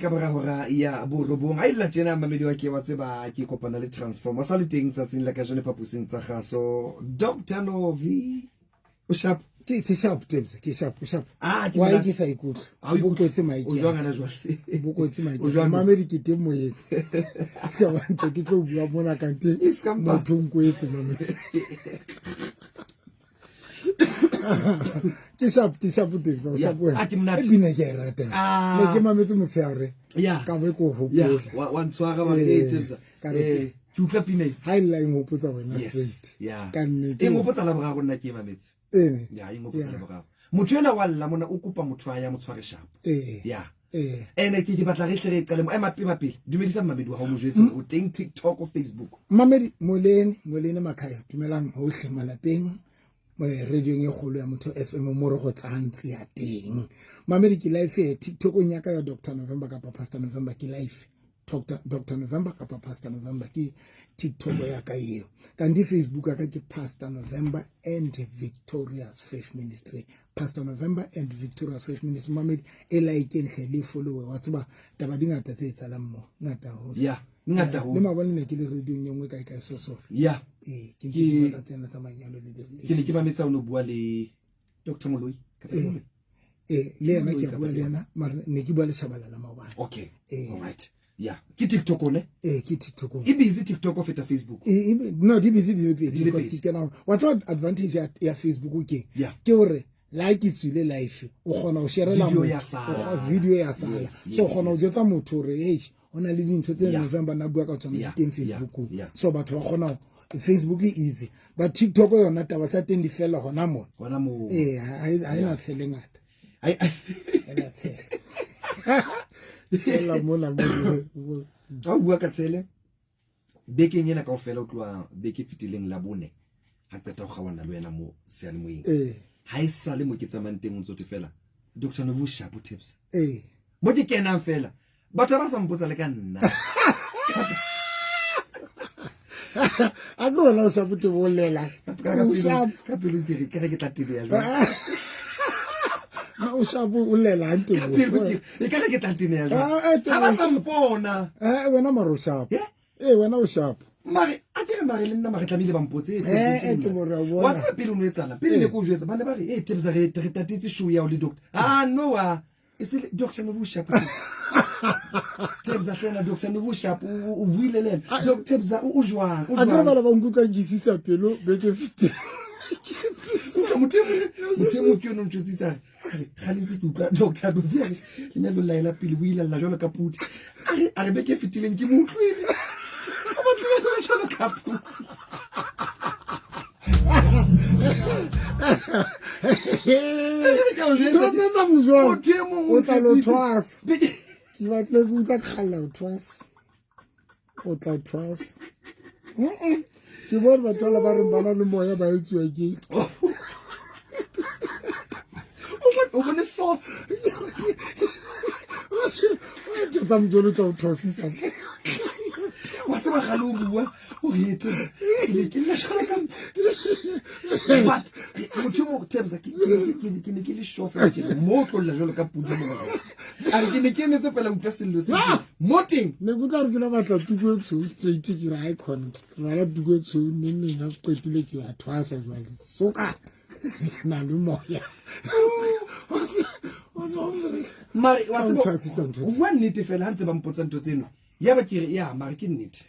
Ka mora hora ya borobong a illa tjena mamedi wa ke wa tseba ke kopana le transformer sa le teng tsatsing la ka jone phapusing tsa gaso Dr. Novi o sharp ke sharp tips ke sharp ke wa ke sa ikutlo bo kwetse maiki o jwa ngana jwale bo kwetse maiki mamedi ke teng moyeng ska ba ntse ke tlo bua mona kante motho nkwetse mamedi ke sharp tips o sharp we e bine ke rata le ke mametse motshare ka be ko hopola wa ntshwara ba ke tips ke utla pina ha illa ngopotsa wena straight ka nne ke ngopotsa la boga go nna ke mametse e ngopotsa la boga motho ena wa lla mona o kopa motho a ya motshware sharp ene ke batla re hle re qale mo mapi dumedisa mamedi wa ho mo jwetse o teng TikTok o Facebook mamedi molene makhaya dumelang hohle malapeng radio e kgolo ya motho FM mo re go tsantsi ya teng mamedi ke live TikTok o nyaka ya Dr. November ka Pastor November ke live Dr. November ka Pastor November ke TikTok ya ka eo kandi Facebook ka ke Pastor November and Victoria's Faith Ministry Pastor November and Victoria's Faith Ministry mamedi e like nhle le follow wa tseba taba dingata tse tsalang mo ngata ho ngata ho le mabone ne ke le radio nyongwe ka so ke ka tsena tsa manyalo le ke ne ke mametsa o no bua le Dr. Moloi ka le yena ke bua le yena mara ne ke bua le Shabalala Mabane okay all right ke TikTok ne ke TikTok e busy TikTok o feta Facebook no di busy di because ke kana what's advantage ya Facebook ke hore like tswile live o gona o share la video ya sala so gona o jetsa motho re ona le dintho tse November na bua ka tsona teng Facebook so batho ba gona Facebook easy but TikTok yona taba tsa teng di fela gona mo ha ina tselengata ina tsele fela mona mo a bua ka tsele beke nyena ka ofela o tloa beke fitileng la bone ha tata go gawana le wena mo seane moeng ha e sa le mo ke tsamang teng o ntse fela Dr. Novi sharp tips mo ke kenang fela batho ba sa mpotsa le ka nna a go wena o sa puti bolela ka pelo ke re ke tla tebe ya jwa na o sa bu ulela ante ka pelo ke re ke tla tebe ya jwa ba sa mpona wena maro sharp wena o sharp mare a ke re mare le nna mare tlamile ba mpotse wa tsa pelo no etsala pele le go jwetsa ba ne ba re tips re tatetse show ya o le doctor no it's Dr. Novi sharp Tebza tena Dr. Novi sharp o buile le Tebza o jwang a tlo bala ba nkuka gisisa pelo beke fite motemo ke no ntshetsitsa ga lentse ke utlwa Dr. Novi le nya lo laela pele buile la jolo ka puti a re beke fitileng ke mo utlwile a batla le jolo ka puti o tla lo twas ki batle go tla khalla o twas ke bona batho la ba re bana le moya ba etswa ke o bone sauce o ke tsa mjolo tsa o twasisa wa tseba ga lo bua o hete ke la shana ka but motho mo Tebza ke ne ke le shofa ke mo tlolla jolo ka puti mo a ke ne ke metse pela utlwa sello se moting ne go tla re ke la batla tukwetso straight ke ra icon ra tukwetso nne ga qetile ke a twasa jwale soka na le moya mare wa tseba one nnete fela ha ntse ba mpotsa ntho tseno ya ba ke re mare ke nnete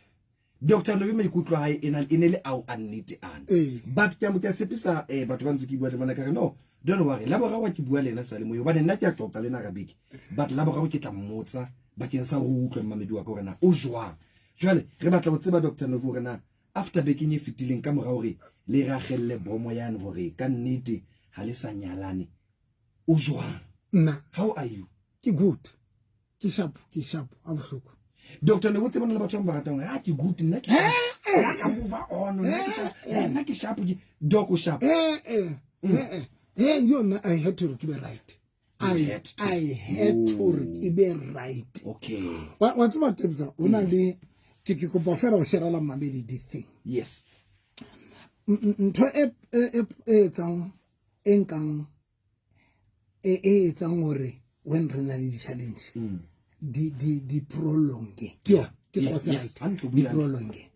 Dr. Novi maikutlo hae ene le au a nnete ana but ke mo ke sepisa batho ba ntse ke bua le bona ka re no don't worry la borawa ke bua lena sa le mo yo ba nna ke a tlotla lena ka beke but la borawa ke tla mmotsa ba ke sa go utlwa mamedi wa ka rena o jwang jwale re batla go tseba Dr. Novi rena after beke nye fitileng ka mora hore le ragelle bomo yana hore ka nnete ha le sa nyalane o jwang how are you ke good ke sharp a bohloko Dr. Novi tsebana le batho ba ratang ke good nna ke ka move on nna ke sharp doc o sharp you know I had to be right I had to be right okay what's my Tebza una le ke kopa fela o share la mamedi the thing yes ntho e tsang enkang e tsang hore when re na le challenge the prolonging. Yes, the prolonging.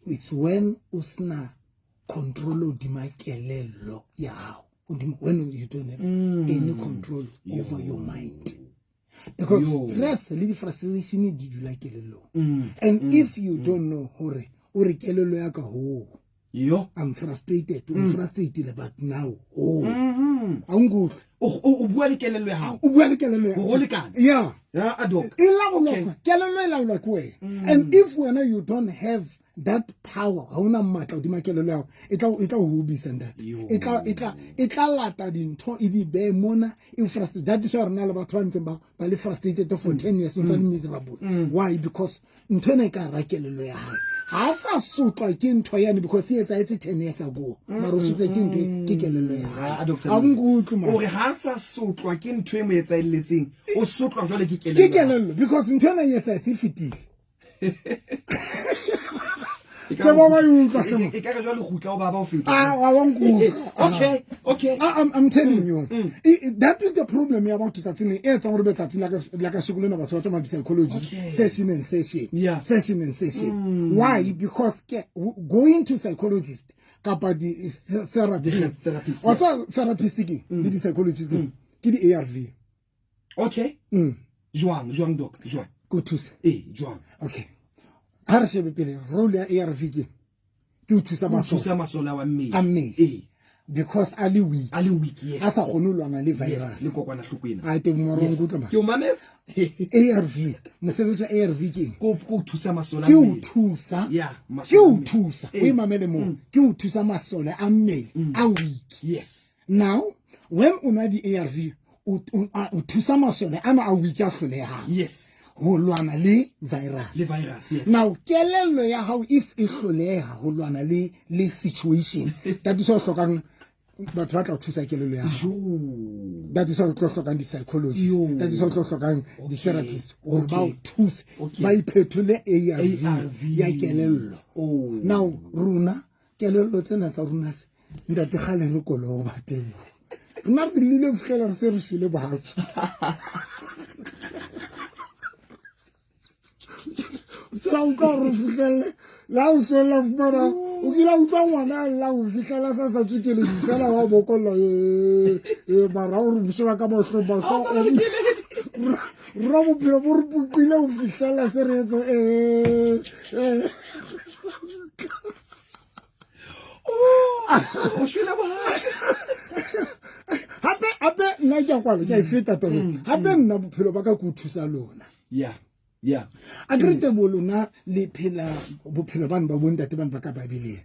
It's when usna control di makelelo yao. When you don't have any control over your mind. Because stress, little frustration, did you like it low? And if you don't know, I'm frustrated, but now, I'm good. Yeah. And if when you don't have that power, it'll be sent that. It'll lata din to be mona in frustrated. That is why I'm about 20 about frustrated for 10 years and miserable. Why? Because in Toneka Rakello. I saw so like in Toyan because it's 10 years ago. Marusuka I'm good. Or Hasa so like in 20 minutes, I let sing. Or so because in 20 years, I see 50. Okay. I'm telling you, that is the problem you're about to start in. It's a little bit like a sugar about psychology session and session. Yeah, session and session. Why? Because going to psychologist, the therapist. What's a therapist? The psychologist. The ARV. Okay. Joan doc. Joan. Go to say. Joan. Okay. Role ARV because Ali weak, yes. As a virus. I think more ARV. ARV yes. Now, when unadi ARV yes. Holwana le virus. Le virus, yes. Now, kelelo ya how if ihloleha holwana le situation. That is also can but what to kelelo ya. That is also can the psychologist. That is also can the therapist or about tools by petule ARV ya kelelo. Now, runa kelelo tsena tsa runa ndate khale re kolo ba teng. Runa re lile fela se re shile ba la o so la fumana o kila utlwa ngwana la o fihlela sa sa tshikele disela wa bokolla mara o re busheba ka mohlo ba ra mo pelo bo re pukile o fihlela se re o shela ba hape nna ke kwala ke feta tolo hape nna bophelo ba ka go thusa lona. Yeah. Agrite bolona le phela bophelo bana ba bontate bana ba ka babile.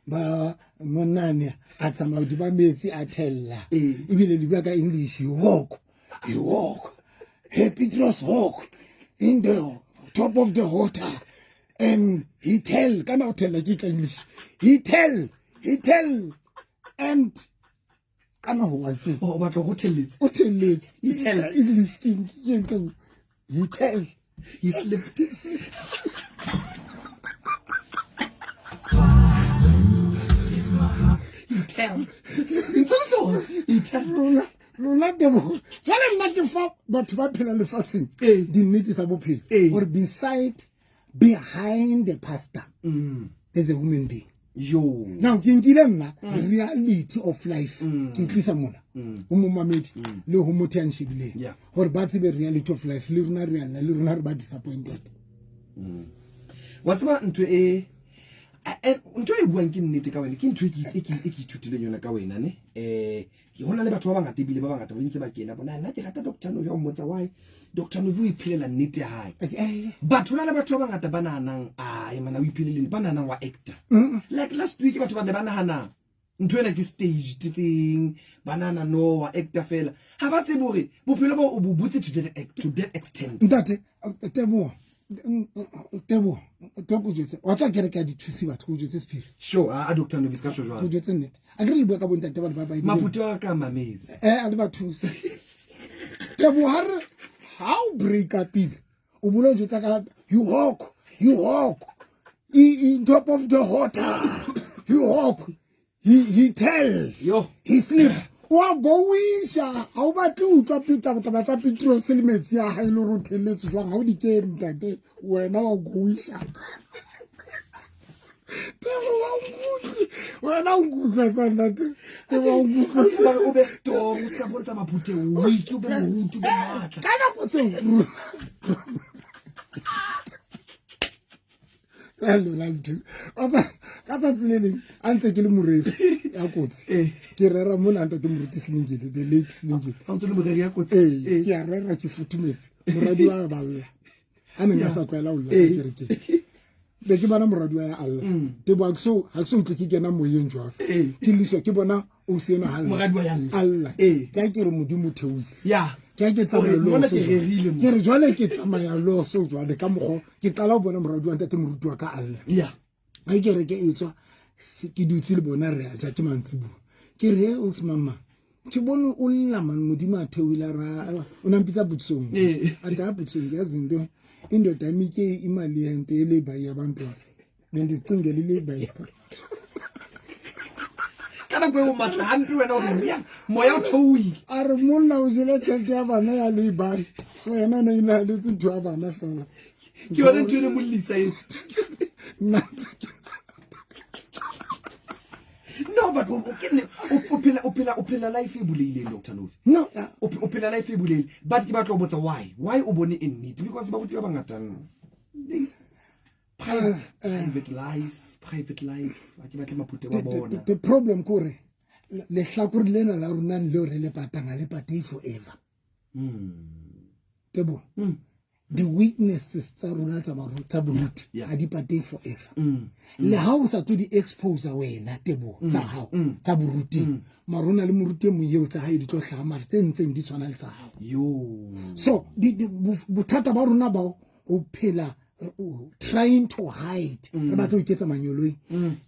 Ba monane a tsama di ba metsi a thella. Ibile di bua ka English you walk. Hey Petros walk in the top of the water and he tell kana o tella ke ka English. He tell and kana ho wa ke. O batla go telletse. O telletse. He tell English king. He tell. He slipped. He tells. Lona demo. Jale not the fact, but what pen the fasting. The need is above pay. Or behind the pastor, there's a woman being. Now, Kingilemna, reality of life. Kikisamona. Umumamid, no homotenship. Or Batsi, reality of life. Lunar but disappointed. What's about into a wanking nitikawan, kin tricky, icky to the Yonakawin, you only never told about the Bilibanga to Windsor again. But I like a doctor of your mother. Why? Doctor Novu pill and knit high. But when I never told at the banana, I am a pill in banana or actor. Like last week about the banana. Into like this stage thing, banana no or actor fell. How about the boy? Bupilabo Ubuti to that extent. That Tebo, what I get to see what could you speak? Sure, I doctor no discussion. Could you think it? I really work about that by Maputo come maze. And about two. Tebo, how break up it? Ubulo, you walk, in top of the water, you walk, he tell, he sleep, wa goisha ha o batle utlwa taba tsa petrol se le metsi ya ha ile ro thelletse jwang ha o di ke ntate wena wa goisha wena o ngutla ntate te wa ngutla o be strong o ska bontsha maphute weak o be morutu be matla kana go tse hello lantu ka tseleng antse ke le moreri ya kotsi ke rera mona ntate moruti Silingile the late Silingile ha ntse le moreri ya kotsi ke a rera ke futumetse moradi wa balla a neng a sa kwela o la ke be ke bana moradi wa ya Allah te bo ha ke so utlwe ke kena moyeng jwa ke liswa ke bona o se ena halla moradi wa ya Allah ke re modimo theowi ya ke tsamaya lo so ke re jwale ke tsamaya lo so jwale ka mogo ke qala o bona moradi wa ntate moruti wa ka Allah ya ga ke re ke etswa ke dutse le bona re a ja ke mantsibu ke re o se mama ke bone o lla man modimo a theoila ra o nampitsa butsong a ta butsong ya zindo indoda yami ke imali yento eleba yabantwana bendicingela ileba yabantu kana kwe o matla hantu wena o bia moya o thowi are monna o jele tšhelete ya bana ya leba so yena na ina le ntho ya bana fela ke yona ntho le molisa e no but o phela life e buleile Dr. Novi no o phela life e buleile but ke batla go botsa why o bone in need because ba botse ba ngata private life a ke batla maphute ba bona the problem kore le hlakuri lena la rona le re le patanga le patei forever tebo the weaknesses tsa rona tsa boruti a di patei forever le ha o sa to di expose wena tebo tsa hao tsa boruti marona le moruti mo yeo tsa hae di tlo hlaga mara tse ntseng di tshwana le tsa hao so bothata ba rona ba o phela trying to hide re batla o iketsa manyoloi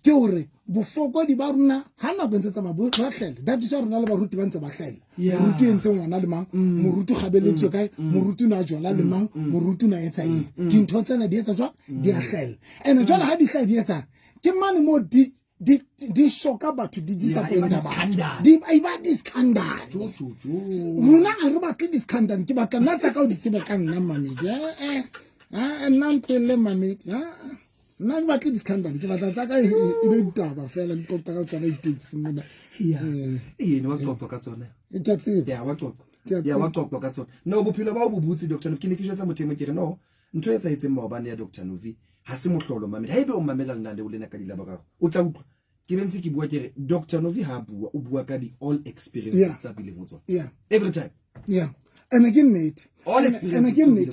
ke hore bofokodi ba rona ha na bentse tsa mabo ba hlele that is rona le baruti ba ntse ba hlele moruti entse ngwana le mang moruti gabeletswe kae moruti na jwala le mang moruti na etsa eng dintho tsena di etsa jwa di a hlele ene jwala ha di hlele di etsa ke mane mo di shoka batho di disappointa ba di ba di scandal rona a re batle di scandal ke batla nna tsa ka o di tsebe ka nna mamedi nantele mamedi nna ke batle di scandal ke batla tsa ka e be ditaba fela di tota ka tsona di-taxi mona wa qoqwa ka tsona ke a tseba ya wa qoqwa ka tsona no bophelo ba o bobutse Dr. Novi ke ne ke jwetsa mothemo ke re no ntho e sa etseng maobane ya Dr. Novi ha se mohlolo mamedi ha ebe o mamela nna le o lena ka dilaba gago o tla utlwa ke bentse ke bua ke re Dr. Novi ha bua o bua ka di all experiences tsa bile mo tsona every time and again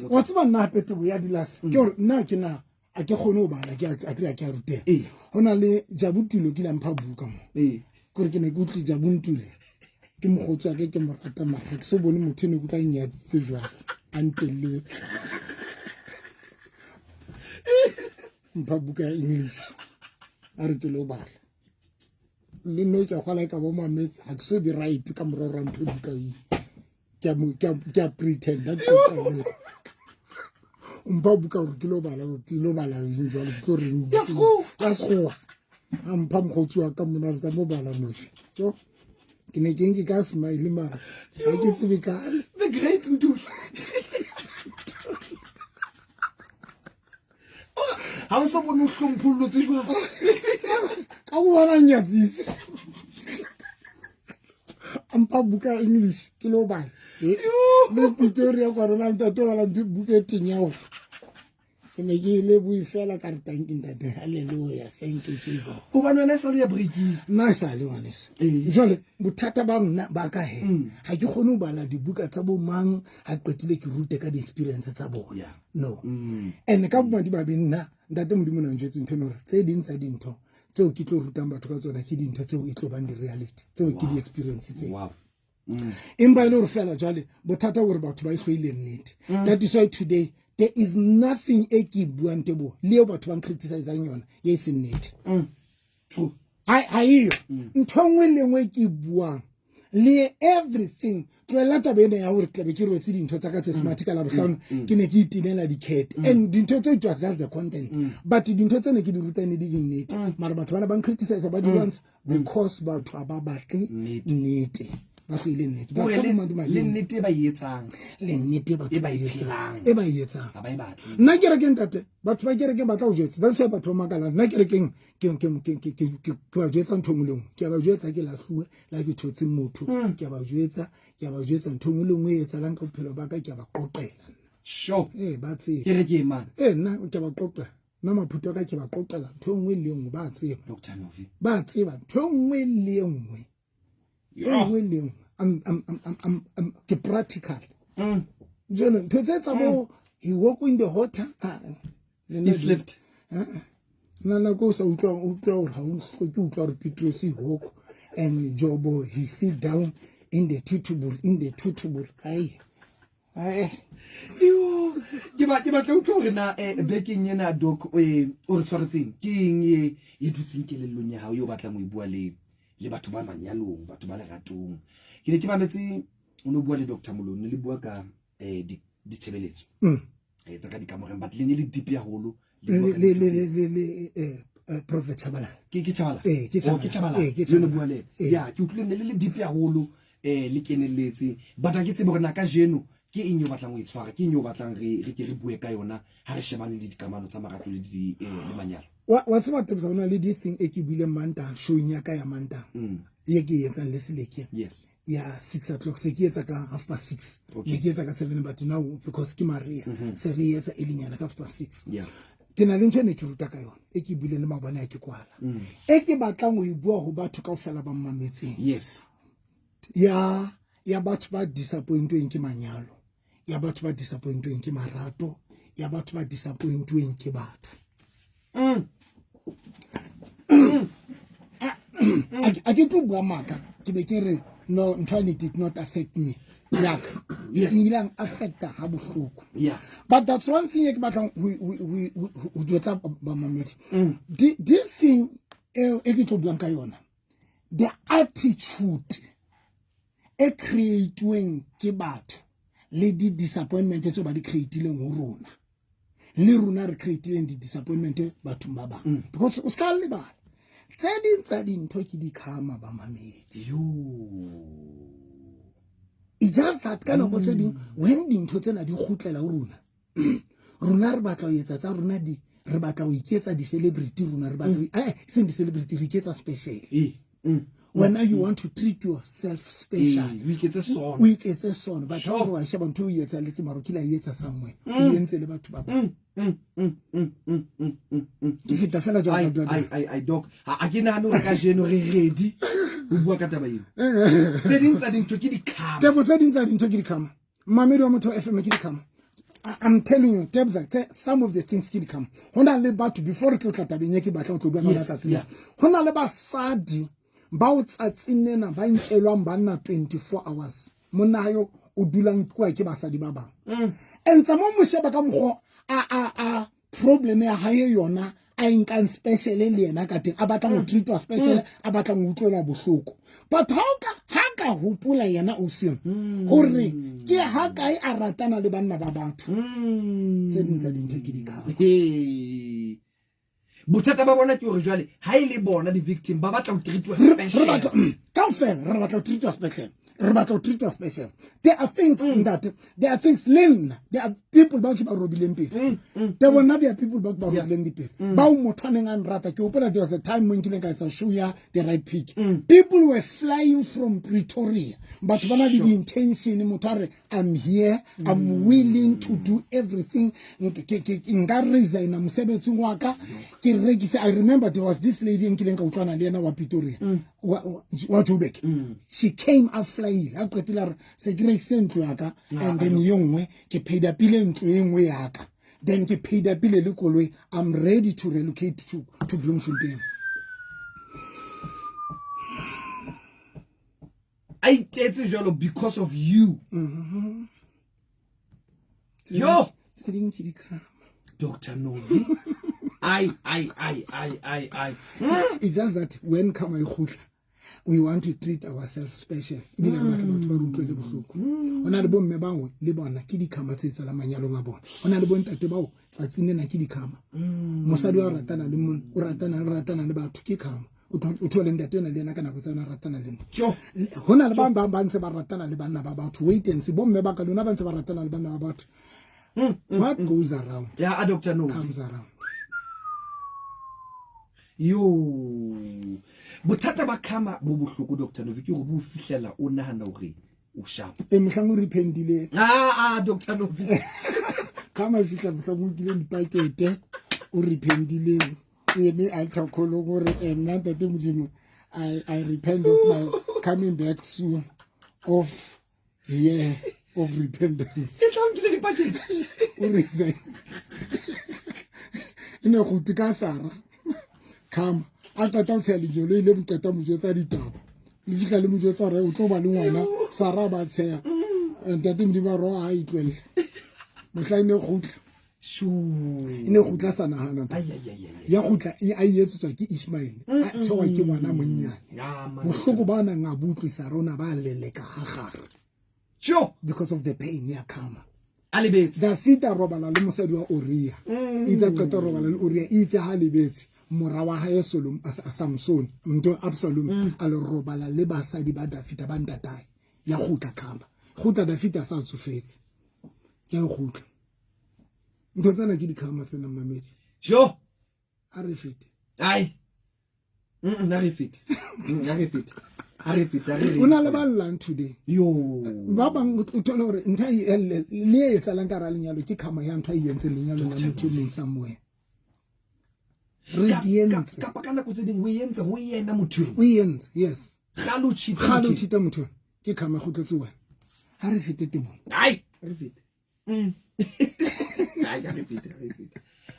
what's about na pete bo ya dilas ke hore nna ke na a ke khone o bala ke a ke a rute hona le Jabutilo ke la mpha buka mo gore ke ne ke utli Jabuntule ke mogotsa ke mo rata mara ke so bone motho ne go tla nyatsitse jwa antele mpha buka ya English a re ke lo bala le no ke khwala ka bo mametse ha ke so di right ka morora mphe buka yi ke pretend that umpa buka o ke lo bala jwalo ke re ya sekgowa ampa mogotsi wa ka mona re tsa mo bala nofi yo ke ne ke ka smile mara ha ke tsebe ka the great Nduli ha o so bone o hlomphulotse jwa ka go bona nyatsitse ampa buka English ke lo bala le Pretoria kwa rona ntate wala buka e tinyago ke ne ke le bui fela ka re thank you ntate hallelujah thank you Jesus ho bana na sa le ya breaking na sa le ngwaneso jole bothata ba nna ba ka he ha ke khone ho bala dibuka tsa bo mang ha qetile ke rute ka di experience tsa bona no and ka bo di ba binna ntate modimo na ntjetse ntho no tse ding tsa dintho tseo ke tlo rutang batho ka tsona ke dintho tseo e tlo bang di reality tseo ke di experience tse empa ile re fela jwale bothata gore batho ba ihlwile nnete that is why today there is nothing e ke buang tebo leo batho ba criticizing yona ye se nnete true ai ntho nngwe le nngwe ke buang le everything tloela tabene ya gore tlabe ke rotse dintho tsa ka tse smart ka la bohlano ke ne ke itinela diket and dintho tse just the content but dintho tse ne ke di rutane di nnete mara batho bana ba criticize ba di once because batho ba batle nnete ba go ile nnete ba le nnete ba etsang le nnete ba ba etsang e ba etsang ba e batle nna ke re ke ntate batho ba ke re ke batla go jetsa ba se batho makala nna ke re ke ba jetsa nthongolong ke ba jetsa ke lahlue la ke thotse motho ke ba jetsa nthongolong e etsa lang ka bophelo ba ka ke ba qoqela sure ba tse ke re ke man nna ke ba qoqela nna maphuto ka ke ba qoqela nthongwe le nngwe ba tseba Dr. Novi ba tseba nthongwe le nngwe engwe le nngwe ke practical jeno ntho tse tsa mo he walk in the water he slept nana go sa utlwa gore ha o ke utlwa re Petrus he walk and Jobo he sit down in the tutable ai yo ke ba tlo utlwa na baking yena doc o re tshwaretseng ke eng e dutseng ke lelong ya hao yo batla mo e bua le batho ba manyalong batho ba le ratong ke ne ke mametse o no bua le Dr. Moloni le bua ka di tshebeletso tsa ka dikamoreng but le ne le deep ya holo le Prophet Chabala ke Chabala ke no bua le ya ke utlwile le deep ya holo le keneletse but a ke tsebe bona ka jeno ke eng yo batlang o itshwara ke eng yo batlang re bue ka yona ha re shebane le dikamano tsa marato le manyalo wa tseba tebisa ona le di thing e ke bile manta show nya ka ya manta ye ke yetsa le seleke yes ya 6 o'clock se ke yetsa ka 6:30 ye ke yetsa ka 7 but now because ke Maria se re yetsa elinyana ka 6:30 yeah ke na le ntse ne ke ruta ka yona e ke bile le mabone ya ke kwala e ke batlang go e bua go batho ka ofela ba mmametseng yes ya batho ba disappointweng ke manyalo ya batho ba disappointweng ke marato ya batho ba disappointweng ke batho a ke tlo bua maka ke be ke re no ntwani did not affect me yaka ilang affecta ha bohloko yeah but that's one thing ke batlang we do tsa ba mamedi this thing e ke tlo bua ka yona the attitude e createweng ke batho le di disappointment tse ba di creatileng ho rona le rona re creatileng di disappointment batho ba bang because o ska le ba tsa dintho ke di khama ba mamedi it just that kind of thing when dintho tsena di khutlela ho rona rona re batla ho etsa tsa rona re batla ho iketsa di celebrity rona re batla seng di celebrity re iketsa special when you want to treat yourself special we get a song but how do I sheba ntho o etsa letsi marokila etsa somewhere e entse le batho ba ba ke fita fela ja I doc a ke nahano re ka jeno re ready o bua ka taba eo tse ding tsa dintho ke di khama tse ding tsa dintho ke di khama mamedi wa motho FM ke di khama I'm telling you some of the things ke di khama hona le batho before re tlo tla tabeng ke batla go tlo bua malatsa tsela hona le basadi ba o tsatsinena ba nkelwang banna 24 hours monna yo o dulang kwa ke basadi ba bang entsa mo mosheba ka mogho a problem ya hae yona a inkang special le yena ka teng a batla go treatwa special a batla go utlwela bohloko but ha ka hopola yena o seng hore ke ha kae a ratana le banna ba batho tse ding tsa dintho ke di khama bothata ba bona ke hore jwale ha ile bona di victim ba batla ho treatwa special kaofela re batla ho treatwa special re batla ho treatwa special there are things that there are things there are people ba ke ba robileng pele there are people ba ba robileng dipele ba o mothaneng an rata ke opela there was a time when kileng ka etsa show ya the right pick people were flying from Pretoria but bana di intention motare I'm here I'm willing to do everything nka resign na mosebetsi wa ka ke rekise I remember there was this lady nkileng ka utlwana le yena wa Pretoria wa Joburg she came up flying a qetela se great sentlo yaka and then yongwe ke paid up ile ntlo engwe yaka then ke paid up ile le koloi I'm ready to relocate to Bloemfontein I did it because of you yo Dr. Novi I it's just that when come we want to treat ourselves special ibile re batla batho ba rutlwe le bohloko ona le bomme bao le bona ke di khama tse tsala manyalo a bona ona le bontate bao tsatsine na ke di khama mosadi wa ratana le mon o ratana le batho ke khama o thole ntate yona le ena ka nako tsa yona ratana le nna go na le ba ntse ba ratana le banna ba batho wait and see bomme ba ka lona ba ntse ba ratana le banna ba batho what goes around Dr. Novi comes around. Yo bothata ba khama bo bohloko Dr. Novi ke go bo fihlela o nahana hore o sharp mohlang o repentile Dr. Novi khama fihla mohlang o kile dipakete o repentile eme altar call gore nna tate modimo I repent of my coming back soon of year of repentance o resign ine go tika Sara khama a tata o tshela dijolo ile motata mojo tsa ditaba le fihla le mojo tsa re o tlo ba le ngwana Sara ba tsheya ntate modimo ro a itlwele mohla ine gutla ine gutla sana hana ya gutla a yetsetswa ke Ismail a tsewa ke ngwana monnyane bohloko ba na ngabutlisa rona ba leleka ga gare because of the pain ya khama alibetse da fita robala le mosadi wa Uria itse qeta robala le Uria itse ha lebetse mora wa hae Samson mnto Absalom a le robala le basadi ba Dafita ba ntatai ya gutla khama gutla Dafita sa tsofetse ke gutla ntho tsena ke dikhama tsena mamedi a re fete ai na re fete una le ballang today yo ba bang o thola hore ntha le e tsalang ka ra lenyalo ke khama ya ntha e yentse lenyalo la motho mo somewhere radiance ka kana go tse ding o yentse go yena motho o yentse yes khalo chita motho ke khama go tletse wena a re fete temo ai re fete ai ga re fete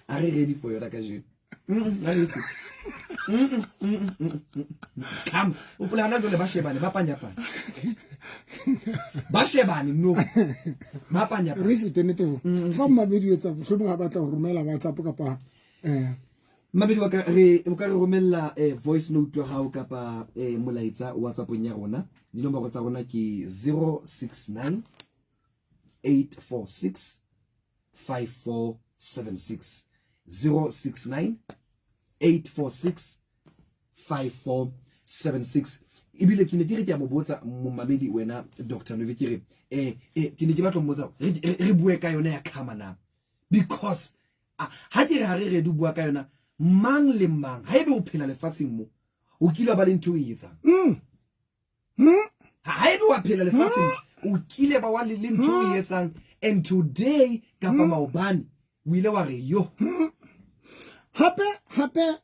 are ready for yona ka jeno come o plana go le ba shebane ba panyapana ba shebane no ba panyapana re fete netebo fa mabedi etsa go ba batla go romela WhatsApp kapa mabedi wa ka re o ka re romella voice note wa hao kapa molaetsa WhatsApp nya rona dinomoro tsa rona ke 069 846 5476 069 846 5476 ibile ke ne dire ke a mo botsa momamedi wena Dr. Novi ke re ke ne ke batla mo botsa re bue ka yona ya khama na because ha ke re ha re du bua ka yona mang le mang ha ebe o phela lefatsheng mo o kile ba le ntho e etsa ha ebe wa phela lefatsheng o kile ba wa le ntho e etsang and today kapa maobane o ile wa re yo hape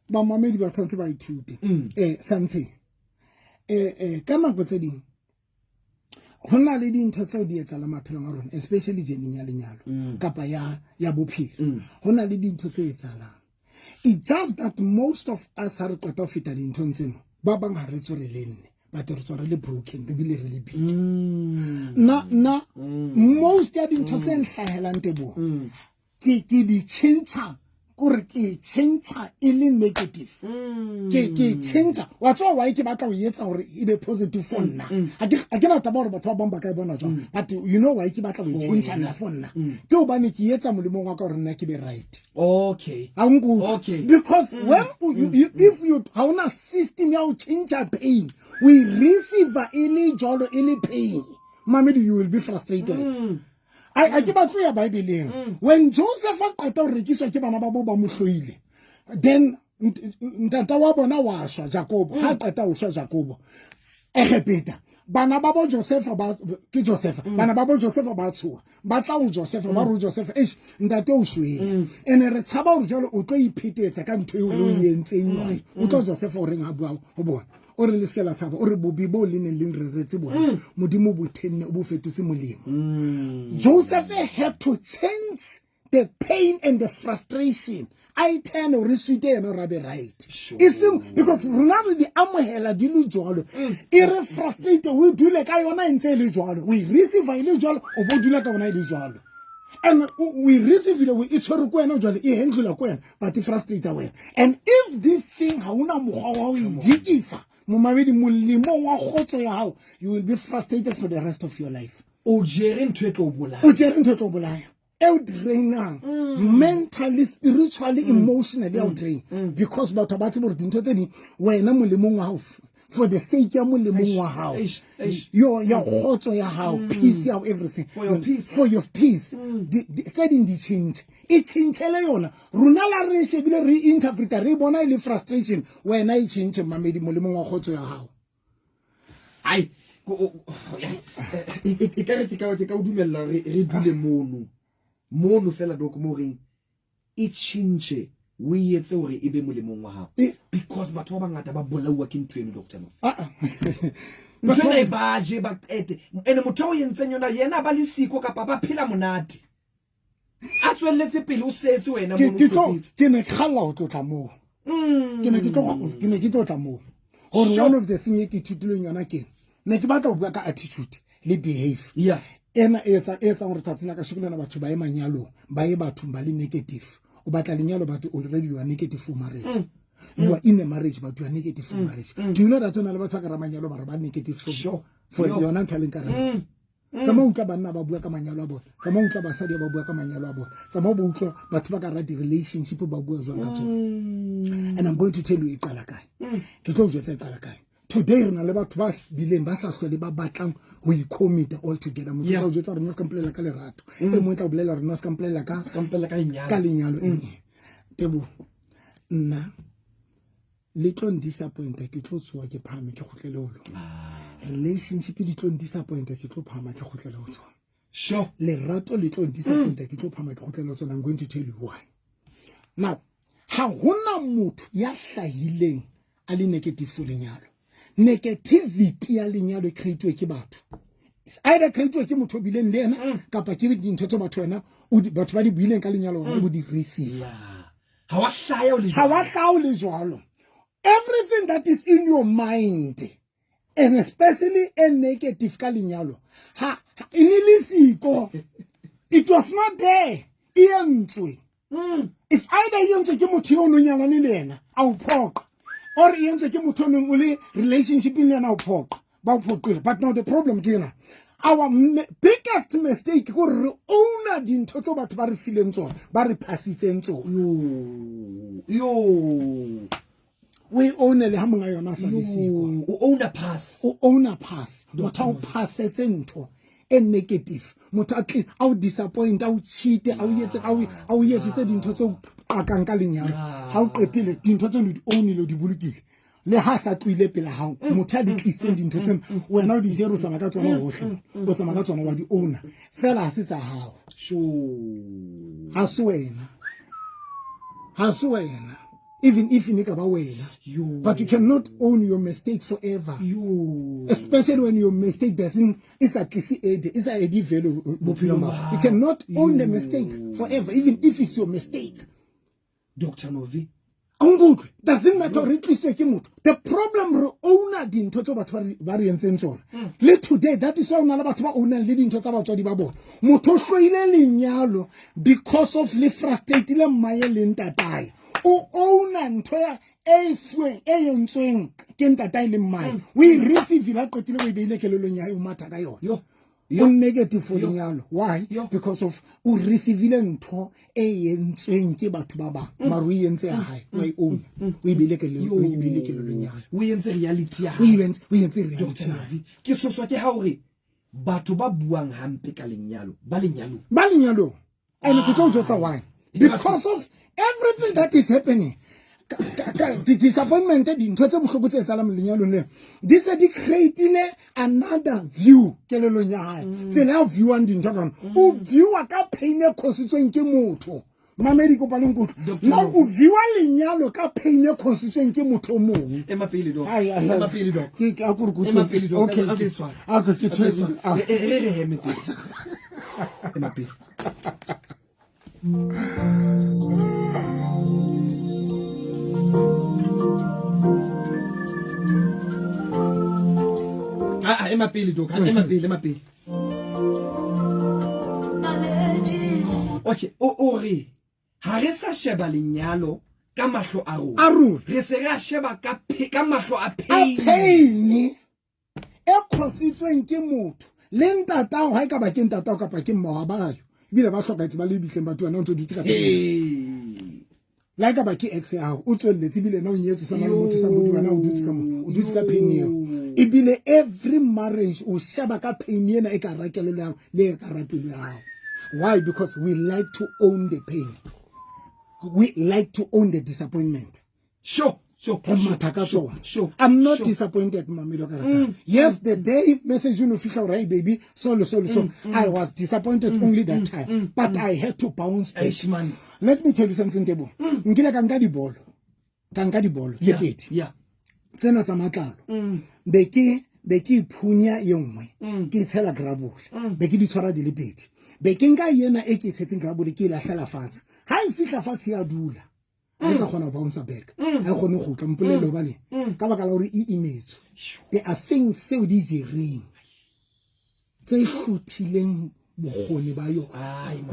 ba mamedi ba tshwantse ba ithute something ka nako tse ding hona le dintho tseo di etsa la maphelong a rona especially jening ya lenyalo kapa ya bophelo hona le dintho tse etsalang it's just that most of us are qeta fita dintho tseno ba bang ha re tsore lenne but re tsore le broken re bile re le bitter most ya dintho tse nhlahelang tebo ke di change gore ke change ile negative ke change wa tswa wa ke batla o yetsa gore e be positive for nna a ke rata ba gore batho ba bang ba ka bona jwa but you know why ke batla go change nna for nna ke o bane ke yetsa molemo wa ka gore nna ke be right okay because when if you ha una system ya o change pain we receive ile jolo ile pain mamedi you will be frustrated I ke batlo ya Bible when Joseph a qeta o rekiswa ke bana ba bo ba mohloile then ntata wa bona wa shwa Jacob ha qeta o shwa Jacob Peter bana ba bo Joseph ba ke Joseph bana ba bo Joseph ba tshoa ba tla o Joseph ba ro Joseph ntate o shwele ene re tshaba o jalo o tlo iphetetsa ka ntho e o yentseng yone o tlo Joseph o reng ha bua ho bona o re leskela tshaba o re bobi bo le neng le re retse bona modimo bo thenne o bo fetotse molemo Joseph had to change the pain and the frustration I turn or suite eno ra be right iseng because rona re di amohela di le jwalo e re frustrate we dule ka yona ntse le jwalo we receive ile jwalo o bo dula ka yona ile jwalo and we receive it we itshwere ko ena jwale e hendlula ko ena but frustrate away and if this thing ha una mogwa wa o ijikisa mo mabedi molemo wa khotso ya hao you will be frustrated for the rest of your life o jere ntwe tlo bolaya e drainang mentally, spiritually, emotionally e drain because batho ba tsebo re dintho tse di wena molemong wa hao for the sake ya molemong wa hao your khotso ya hao peace ya everything for your peace tse ding di change e changele yona runa la re shebile re interpreta re bona ile frustration wena e change mamedi molemong wa khotso ya hao ai e ka re ke ka o dumella re dule mono fela dok mo reng e change we yetse hore e be molemong wa hao because batho ba bangata ba bolawa ke ntwe doctor no ntwe e ba je ba qete ene motho o yentseng yona yena ba le siko kapa ba phela monate a tswelletse pele o setse wena mo ke ne khalla o tlotla mo ke ne ke tlotla mo or one of the thing e ke thutuleng yona ke ne ke batla go bua ka attitude le behave ena etsa gore tsatsina ka shikilana batho ba e manyalo ba e batho ba le negative o batla lenyalo batho already you are negative for marriage you are in a marriage but you are negative for marriage do you know that ona le batho ka ramanyalo ba negative for yona nthaleng ka rena tsama utla banna ba bua ka manyalo a bona tsama utla basadi ba bua ka manyalo a bona tsama bo utla batho ba ka rata relationship ba bua jwang ka tsona and I'm going to tell you iqala kae ke tlo jwetsa iqala kae today rena le batho ba bileng ba sa hlole ba batlang ho icommit all together mo tla jwetsa rena ska mplela ka lerato e mo tla bolela rena ska mplela ka lenyalo tebo nna le tlo disappoint ke tlo tswa ke phame ke khutlele ho lona relationship di tlo disappoint ke tlo phama ke khutlele ho tsona sure lerato le tlo disappoint ke tlo phama ke khutlele ho tsona. I'm going to tell you why. Now ha hona motho ya hlahileng a le negative for lenyalo. Negativity ya lenyalo e create ke batho. It's either create ke motho bileng le ena kapa ke dintho tse batho wena batho ba di buileng ka lenyalo wa bo di receive. Ha wa hlaya o le jwalo. Everything that is in your mind and especially a negative ka lenyalo inilisiko it was not there iyentswe it's either iyentswe ke motho yo no nyala le lena a o phoqa or iyentswe ke motho no le relationship le yena a o phoqa ba o phoqile. But now the problem ke na our biggest mistake go re owner dintho tso batho ba re fileng tsona ba re passitseng tsona yo we own le ha monga yona sa disiko o own a pass motho o passetse ntho e negative motho a tle a o disappoint a o cheat a o yetse dintho tse qakang ka lenyalo ha o qetile dintho tse di own le di bolokile le ha sa tlile pela hao motho a di tlitseng dintho tse wena o di jero tsama ka tsona hohle o tsama ka tsona wa di own fela se tsa hao ha se wena even if you make but you cannot own your mistake forever. Especially when your mistake doesn't it's a value. You cannot own the mistake forever, even if it's your mistake. Dr. Novi. Doesn't matter. The problem re owner dintho tso batho ba re entseng tsona. Le today that is why ona le batho ba owner le dintho tsa batswadi ba bona. Motho hloile lenyalo because of le frustrated le mmaye le ntatae. O owner ntho ya e yentsweng ke ntatae le mmaye. We receive la qetile go beile kelelong ya o matha ka yona. Negative for lenyalo. Why? Because of o receive ntho e yentsweng ke batho ba bang. Mara o yentse ya hae. We own. We beile kelelong ya hae. We yentse reality ya. We yentse reality ya. Ke soswa ke ha hore batho ba buang hampe ka lenyalo. Ba lenyalo. And ke tlo jotsa why? Because of everything that is happening. The disappointment dintho tse bohloko tse etsalang lenyalong le di se di createile another view kelelong ya hae tsela ya viewang dintho kana o viewa ka pain e khositsweng ke motho mamedi ko paleng kutlo now o viewa lenyalo ka pain e khositsweng ke motho mong emapele do ke a go go okay ke tshwetsa emapele emapele doc emapele okay o re ha re sa sheba lenyalo ka mahlo a rona re se re a sheba ka mahlo a pain e khositsweng ke motho le ntatao ha e ka ba ke ntatao kapa ke mmawa bayo bile ba hlokatse ba le bitleng batho wena o ntse dutse ka like ba ke ex ya o tswelletse bile na o nyetse sana le motho sa motho wena o dutse ka mo o dutse ka pain eo e bile every marriage o shaba ka pain ena e ka rakeleleng le ka rapelo ya why because we like to own the pain we like to own the disappointment sure I'm not disappointed Mamido Karata yes the day message you know fika right baby so I was disappointed only that time but I had to bounce back let me tell you something Tebo nkile ka nka di bolo tse pedi tsena tsa matlalo be ke iphunya yengwe ke tshela grabole be ke di tshwara di le pedi be ke nka yena e ke tshetseng grabole ke la hlela fatshe ha e fihla fatshe ya dula a sa khona bounce back a khone go tla mpolelo bale ka baka la hore e imetso there are things se o di jereng tse khuthileng bogone ba yo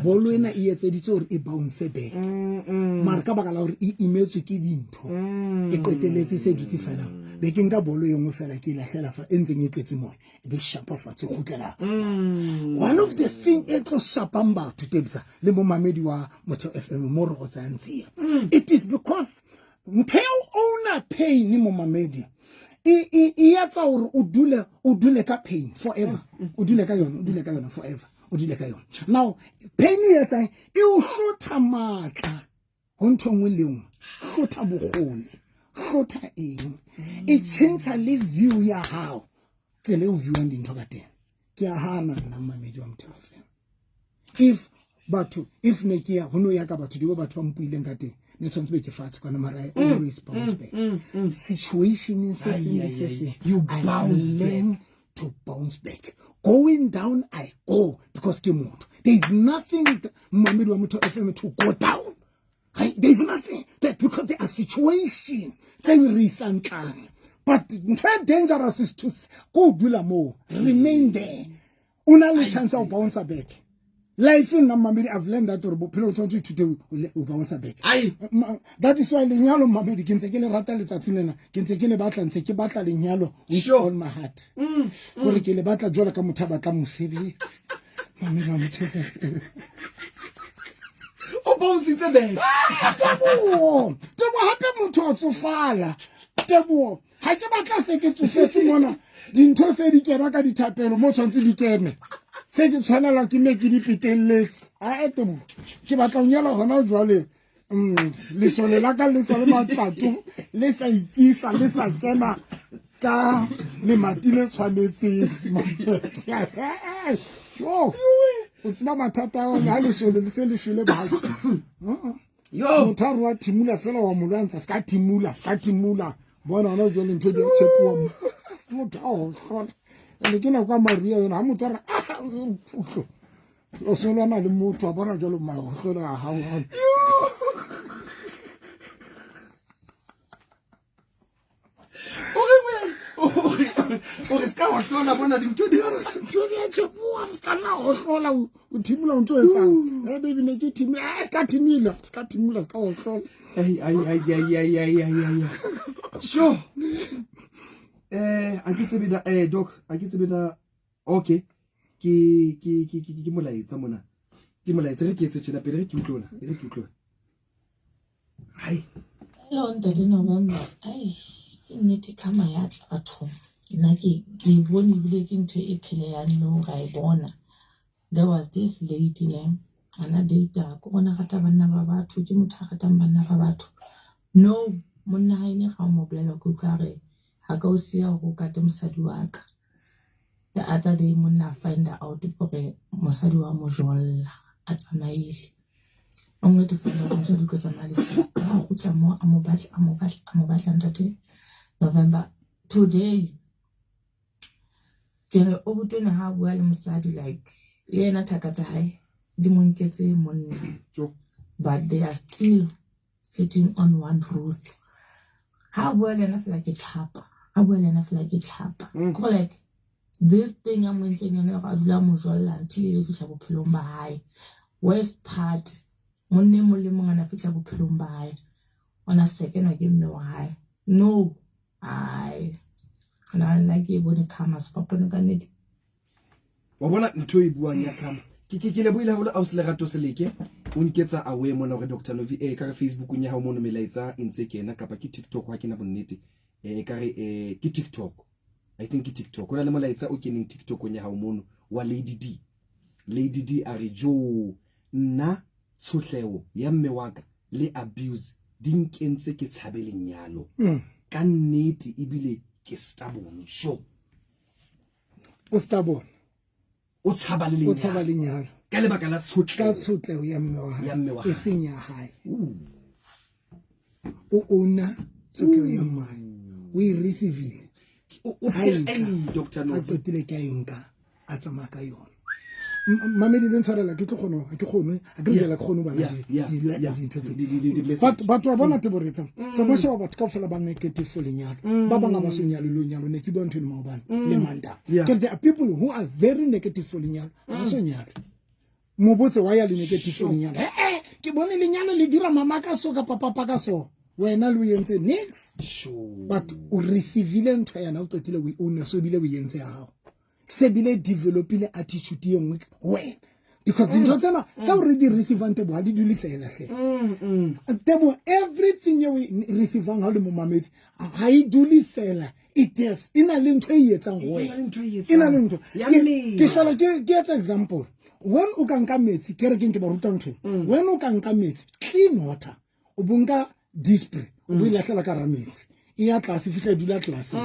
bolo ena e etseditse hore e bounce back mara ka baka la hore e imetswe ke dintho e qeteletse se dutse fela be ke nka bolo yengwe fela ke la hela fa entseng e tletse moya e be shapa fatse go tlela one of the thing e tlo shapang batho Tebisa le mo mamedi wa Motho FM mo re go tsantsia it is because mtheo owner pain mo mamedi e yatsa hore o dule ka pain forever o dule ka yona forever o dile ka yona now pain yetsa e o hlotha matla ho ntho ngwe le ngwe hlotha bogone hlotha eng e change le view ya how tsele o viewang dintho ka teng ke a hana nna mamedi wa Motho FM if ne ke ya hono ya ka batho di batho ba mpuileng ka teng ne tshwantse be ke fatshe kana mara always bounce back situation in se you bounce to bounce back going down I go because there is nothing Mamedi wa Motho FM to go down there is nothing that because there are situations they will recent class but very dangerous is to go dula more remain there una le chance of bounce back life in Mamedi I've learned that or bophelo tshwantse to bounce back that is why lenyalo Mamedi ke ntse ke le rata letsatsi lena ke ntse ke le batla ntse ke batla lenyalo with all my heart gore ke le batla jola ka motho batla mosebetsi Mamedi wa Motho o boutsitse beng tebo hape motho a tsofala tebo ha ke batla se ke tsofetse mona dintho se di kena ka dithapelo mo tshwantse di kene se ke tshwanela ke ne ke di pitelletse a tebo ke batla nyala hona o jwale lesole la ka le sa le matlato le sa ikisa le sa kena ka le matile tshwanetse yo o tsaba mathata ona ha lesole le se le shwele ba yo motho wa timula fela wa molwantsha ska timula bona ona o jwale ntho di tshepuwa motho a ho hlola le ke na kwa Maria yona ha motho ra o sola na le motho a bona jwalo ma ho hlola ha ho o ska wa hlola bona dintho di tshepuwa ska na ho hlola o timula ntho etsang baby ne ke timula ska timula ska ho hlola ai sure a ke tsebe da doc a ke tsebe da okay ke molaetsa mona ke molaetsa re ke etse tshela pele re ke utlona hai hello ntate November ai nnete kama ya tla batho nna ke bone bile ke ntho e phele ya no ga e bona there was this lady ana data ko bona gata banna ba batho ke motho ga tang banna ba batho no monna ha ine ga mo bolela go kare ha ka o sia go ka te mosadi wa ka the other day monna find out gore mosadi wa mo jolla a tsamaile onwe te fela go se diko tsamalisa ga go tla mo a mo batla ntate November today kere o botona ha bua le mosadi like yena takatsa hae di monketse monna but they are still sitting on one roof ha bua le na fela ke tlhapa go like this thing I'm waiting yena ga dula mo jolla until e fitla bophelong ba hae worst part monne mo le mongana fitla bophelong ba hae ona second ke mme wa hae no ai kana nna ke bone kama spapone ka nedi wa bona ntho e buang ya kama ke le boile haholo aus Lerato Seleke o nketsa awe mona hore Dr Novi ka re Facebook nya ha mo no melaetsa intse kena kapa ke TikTok ha ke na bonnete ka re ke TikTok I think ke TikTok ona le molaetsa o keneng TikTok nya ha mo no wa Lady D a re jo nna tshotleo ya mme waka le abuse di nkentse ke tshabele nyalo ka nnete ebile ke stubborn sho o stubborn o tshaba le nyalo ka lebaka la tshotleho ya mme wa e seng ya hae o ona tshotleho ya mme o e receive o Dr No a totile ka enka a tsamaka yona mamedi le ntshwarela ke kgono a ke dira kgono bana batho ba bona teboretsa tsa mo sheba batho ka fela ba negative for lenyalo ba banga ba sonyalo lo nyalo ne ke bonthwe le maobane le manda ke there are people who are very negative for lenyalo ba sonyalo mo botse wa ya le negative for lenyalo ke bone lenyalo le dira mama ka so ka papa ka so wena lo yentse next but o receive ntho yana o totile we own so bile we yentse ha se bile developile attitude ye nngwe wena because dintho tsena tsa o re di receivante bo ha di dule fela tebo everything you receivang ha le mo mamedi ha I dule fela it is ina le ntho e etsang wena ina le ntho ke hlola ke etsa example when o ka nka metsi ke re ke ba ruta ntho when o ka nka metsi clean water o bunka dispray o ilahlela ka rametsi e ya tlase fihla dula tlase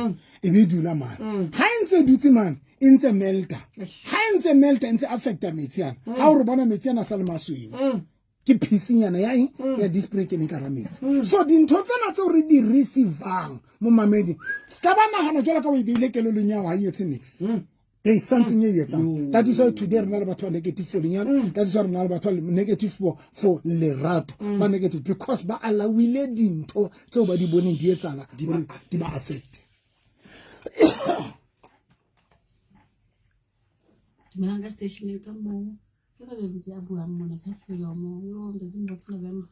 e be dula man ha ntse dutse man ntse melta ha ntse melta ntse affecta metsi yana ha o re bona metsi yana sa le masweu ke phisinyana ya dispray ke ne ka rametsi so dintho tsena tse o re di receivang mo mamedi ska ba nagana jwala ka o ibile ke le lenyawa ha yetse next there is something here that is why today re na le batho negative for lenyalo that is why re na le batho negative for lerato ba negative because ba alawile dintho tse ba di boneng di etsana di ba affect Malanga station ka mo ke re di a bua mona ka tsela mo yo ndo di mo tsena bema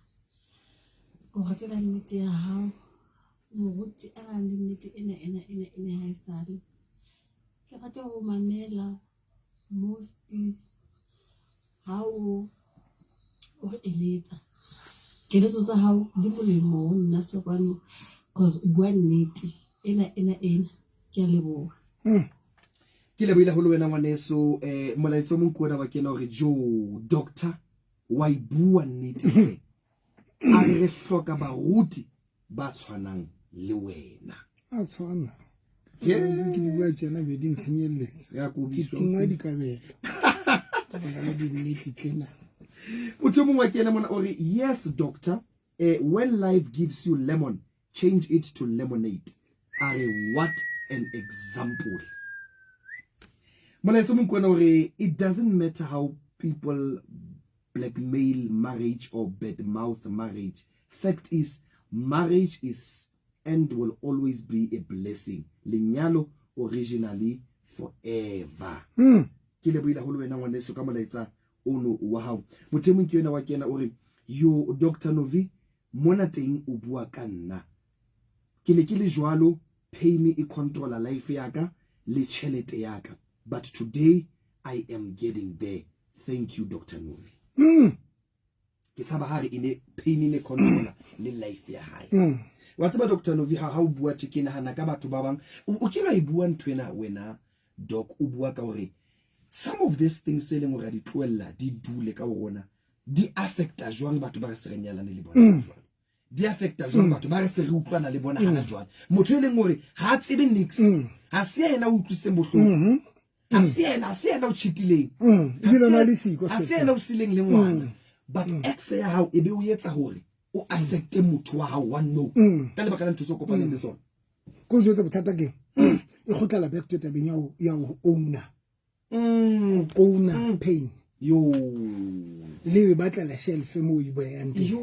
o hatela nnete ya hao mo ruti ana le nnete ena ha isale ke rata ho mamela mostly how o eletsa ke le tsa hao di molemo nna so kwano cause bua nnete ena ke a leboha ke le boile ho wena ngwaneso molaetso mo nkona wa kena hore jo doctor wa ibua nnete a re hloka baruti ba tshwanang le wena a tshwana ke di bua tsena be di ntsenyelletsa ya go ke tinga di kabelo ka ba le di nnete tsena motho mongwe kena mona ore yes doctor when life gives you lemon change it to lemonade are what an example molaetso mo nkona ore it doesn't matter how people blackmail marriage or badmouth marriage fact is marriage is and will always be a blessing lenyalo originally forever ke le buila holo wena ngwaneso ka molaetsa ono wa hao motho mo ke yena wa kena ore yo Dr Novi mona teng o bua ka nna ke ne ke le jwalo pain e controller life yaka le chelete yaka but today I am getting there thank you Dr Novi ke tsaba hare ine pain ne controller le life ya hae wa tsaba Dr Novi ha o bua tshekena hana ka batho ba bang o ke ba e bua ntwena wena doc o bua ka hore some of these things seleng hore di tloella di dule ka bona di affecta jwang batho ba re serenyalane le bona di affecta jwang batho ba re se re utlwana le bona hana jwang motho eleng hore ha tsebe nix ha se yena o utlwise bohloko ha se yena o cheatileng ha se yena o sileng le ngwana but ex ya hao ebe o yetsa hore o affecte motho wa hao wa no ka lebaka la ntho se kopana le tsona go jotse bothata ke e gotla back to tabeng ya owner pain yo le batla la shelf mo e boyang yo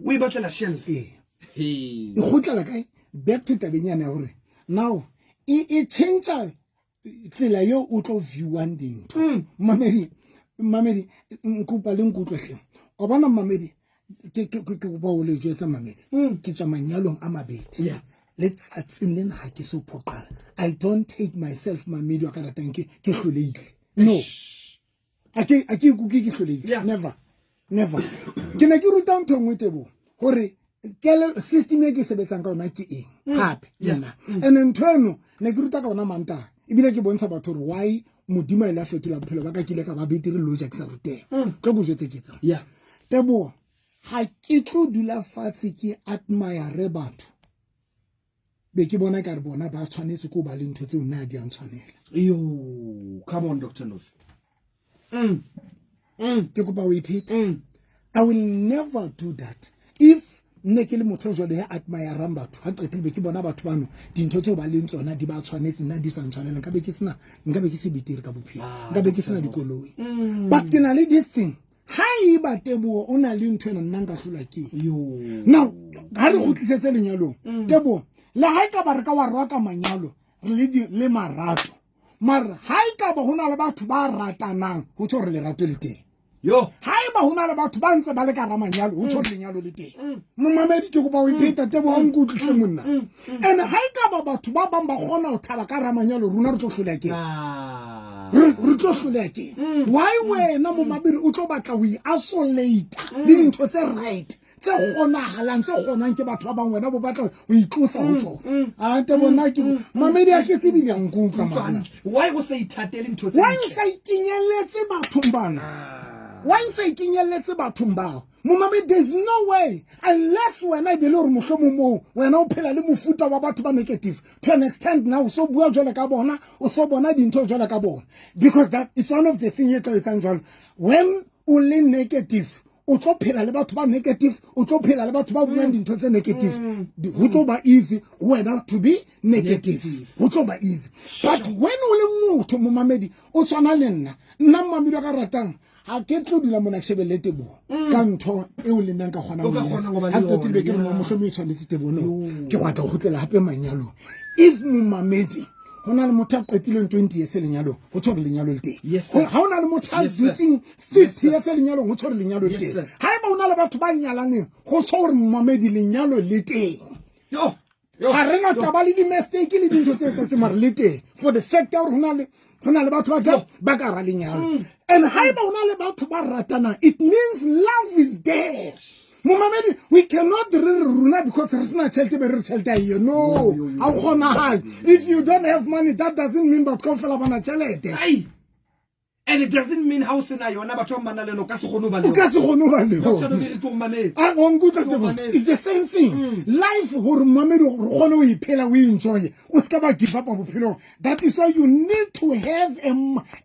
we batla la shelf e gotla la kae back to tabeng ya na hore now e change tsela yo o tlo viewang dintho mamedi nkupa le nkutlohle o bona mamedi ke ba o le jetsa mamedi ke tswa manyalong a mabedi let's atsin ha ke so phoqala I don't take myself mamedi wa ka ratang ke hloleile no ke ikuke ke hlolehile never ke ne ke ruta ntho ngwe tebo hore kele system e ke sebetsang ka yona ke eng gape nna and nthono ne ke ruta ka ona manta ibile ke bontsha batho hore why modimo ile a fetola bophelo ba ka kile ka ba betiri loja ke sa ruteng tlo go jetse ke tsa tebo ha ke tlo dula fatshe ke admire batho be ke bona ka re bona ba tshwanetse go ba le ntho tse nna di a tshwanela yo come on Dr. Novi ke kopa o iphete I will never do that if nne ke le motho jole ya admire batho ha qetile be ke bona batho bano dintho tse ba leng tsona di ba tshwanetse nna di sa ntshwanela nka be ke se betiri ka bophelo nka be ke sena dikoloi but ke na le this thing hai ba tebo o na le ntho nna nka hlola ke now ha re gutlisetse lenyalong tebo la ha ka ba re ka wa rwa ka manyalo le marato mara hai ka ba hona le batho ba ratanang ho tsho re le rato le teng yo hai ba hona le batho ba ntse ba le ka ramanyalo ho tsho re lenyalo le teng mmamedi ke go ba o ipeta tebo o nkutlwe monna and hai ka ba batho ba bang ba gona ho thaba ka ramanyalo runa re tlo hlola ke re tlo hlola ke why wena mo mabiri o tlo batla ho isolate le dintho tse right tse gona halang tse gonang ke batho ba bang wena bo batla ho itlosa ho tsona a te bona ke mamedi a ke tsebile ya nkuka mana why go say ithatele ntho tse why sa ikinyeletse bathong bana why sa ikinyeletse bathong bao mo mamedi there's no way unless wena I bele hore mohlomo mo wena o phela le mofuta wa batho ba negative to an extent now so bua jole ka bona o so bona dintho jole ka bona because that it's one of the things you tlo etsang jole when only negative o tlo phela le batho ba negative o tlo phela le batho ba buang dintho tse negative ho tlo ba easy wena to be negative ho tlo ba easy but when o le motho mo mamedi o tswana le nna mamedi ka ratang ha ke tlo dula mona shebele tebo ka ntho e o le nna ka gona mo ha ke tlo ke mo mohlomi tshwanetse tebo no ke wa ka hotlela hape manyalo if mo mamedi hona le motho a qetileng 20 years lenyalo ho tsho re lenyalo le teng ha hona le motho a dutseng 50 years lenyalo ho tsho re lenyalo le teng ha eba hona le batho ba nyalaneng ho tsho re mamedi lenyalo le teng yo ha rena taba le di mistake le dintho tse mara le teng for the fact that hona le batho ba ka ra lenyalo and ha eba hona le batho ba ratana it means love is there Mumamedi, we cannot runa because there is no shelter. No, if you don't have money, that doesn't mean that come from a and it doesn't mean house na yona batho manale no ka se gone ba le it's the same thing life hore mamedi re gone o iphela we enjoy o ska ba give up bophelo that is why you need to have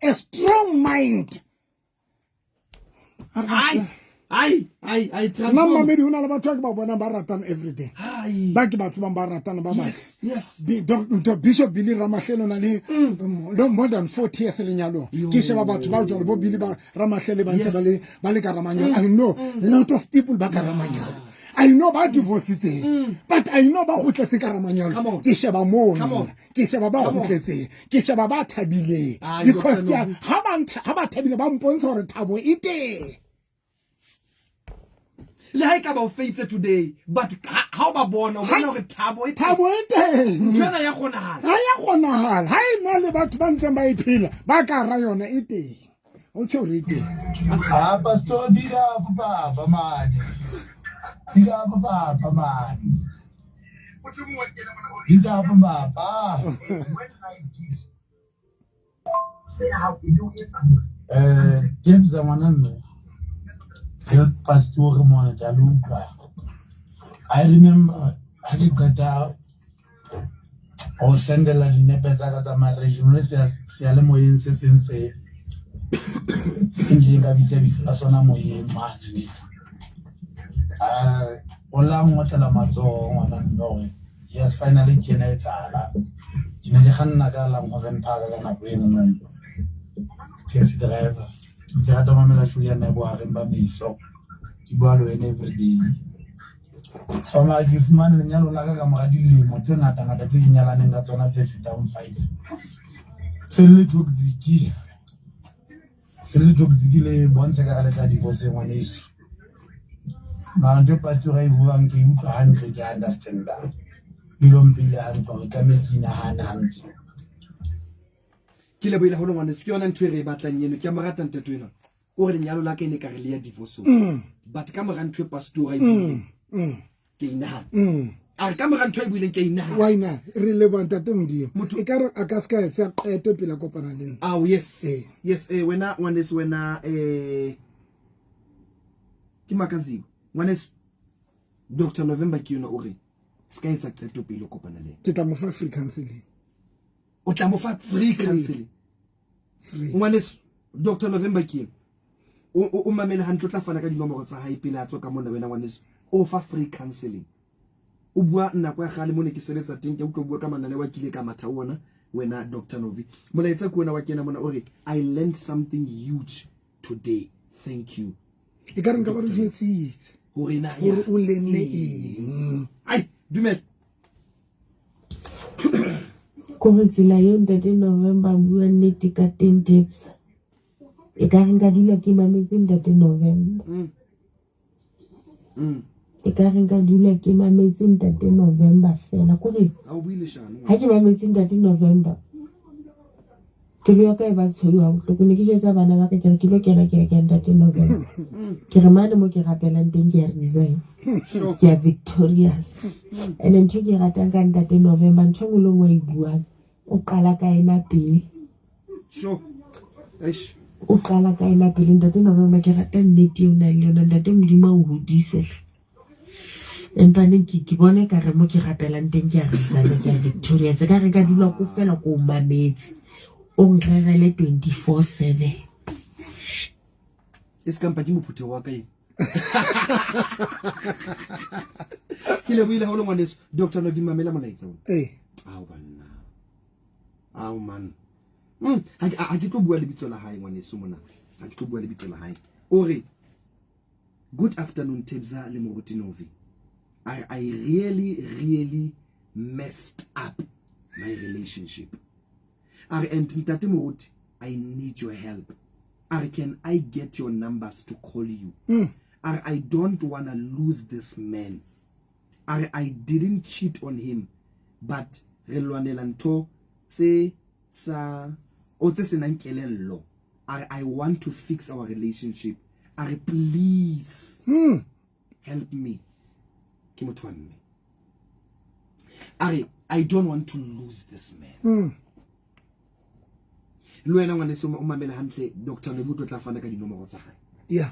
a strong mind I mamedi una le batho ke ba bona ba ratana every day ba ke ba tsebang ba ratana ba yes Bishop Billy Ramahlelo na le more than 40 years lenyalo ke sheba batho ba jole bo Billy ba Ramahlelo ba ntse ba le ka ramanyalo I know a lot of people ba ka ramanyalo I know ba divorced but I know ba gotletse ka ramanyalo ke sheba mo ke sheba ba gotletse ke sheba ba thabile because ha ba thabile ba mpontsha hore thabo ite le ha ka ba faitse today but how ba bona hore thabo ite ntwana ya kgonahala ha ina le batho ba ntseng ba iphila ba ka ra yona ite o tsho re ite pastor diga papa man diga papa man diga papa James Amaname Pastor Mona Jaluka. I remember Halikata or Sandela Nepezagata Marregional Siale Moyen since Injinga Vitavis Asona Moye man. Olang Watala Mazo one and knowing. Yes, finally Jenetala. Jinehan Nagala Moven Pagana Queen. Taxi driver. Jado mamela shulia na bo aremba miso ibalo en every day so ma give man le nyalo la ka ma di limo tse ngata ngata tse nyala neng ka tsona tse fetang 5 sele toxic le bonse ka le ka divorce ngwane isu na ndo pastor ai buang ke utlwa hantle ke understand that bilompile ha ntwa ka mekina hantle ke le boile ho lengwane se ke yona ntwe re batlang yeno ke a marata ntetwe yena o re lenyalo la ka ene ka re le ya divorce but ka mora ntwe pastor ke ina a ka mora ntwe buileng ke ina why na re le bontate modimo e ka re a ka ska etsa qeto pela kopana le nna yes yes wena ke makaziwe ngwaneso Dr. November ke yona o re ska etsa qeto pele kopana le ke tla mo fa free counseling o tla mo fa free counseling ngwaneso Dr. November ke o mamele hantle tla fana ka dinomoro tsa hae pele a tswa ka mona wena ngwaneso o fa free counseling o bua nna kwa gale mo ne ke sebetsa teng ke utlo bua ka manane wa kile ka matha ona wena Dr. Novi molaetsa ke ona wa kena mona o re I learned something huge today thank you e ka re nka ba re jetsitse hore na hore o lenne eng ai dumela Kore tsela yo ntate November bua nnete ka 10 tips e ka re nka dula ke mametse ntate November e ka re nka dula ke mametse ntate November fela kore a o buile shano ha ke mametse ntate November ke lo ka e ba tshoyo bohloko ne ke jetsa bana ba ka ke re ke lo kena ke ntate November ke re mane mo ke rapelang teng ke re design ke ya victorious and then ke ratang ka ntate November ntho ngwe le ngwe e buang o qala ka ena pele o qala ka ena pele ntate November ke rata nnete o na le yona ntate modimo o hodise empa ne ke bone ka re mo ke rapelang teng ke ya risana ke ya victorious ka re ka dula ko fela ko mametse o nrerele 24/7 eskampa ke mophuthe wa ka ke le buile ha o le ngwaneso Dr. Novi mamela molaetsa o ao banna ao man ha ke tlo bua lebitso la hae ngwaneso mona ha ke tlo bua lebitso la hae o re good afternoon Tebza le Moruti Novi I really messed up my relationship and ntate Moruti I need your help can I get your numbers to call you I don't want to lose this man I didn't cheat on him but re lwanela ntho tse sa o tse senang kelello I want to fix our relationship please help me ke motho wa mme I don't want to lose this man le wena ngwaneso o mamela hantle Dr. Novi o tla fana ka dinomoro tsa hae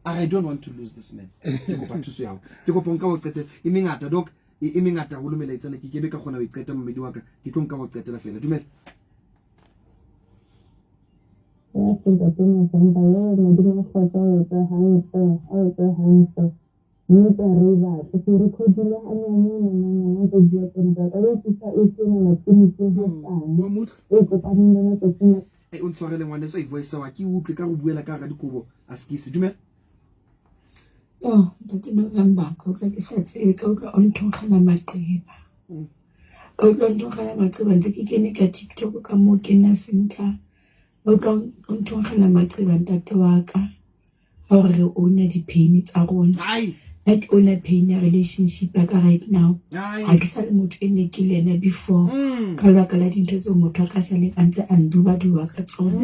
I don't want to lose this man ke kopa thuso ya ke kopa nka o qetela e mengata doc e mengata go lumela itsana ke kebe ka gona o iqeta mmedi wa ka ke tlo nka o qetela fela dumela o ntshwarele ngwaneso e voice wa ke utlwe ka go buela ka ga dikobo a skisi dumela ntate November ka utlwa ke sa tsebe ka utlwa o nthongela maqeba ka utlwa nthongela maqeba ntse ke kene ka TikTok ka mo kena center ka utlwa o nthongela maqeba ntate wa ka hore o na di pain tsa rona like o na pain ya relationship ya ka right now ha ke sa le motho ene ke lena before ka lebaka la dintho tse motho ka sa le antse a nduba ka tsona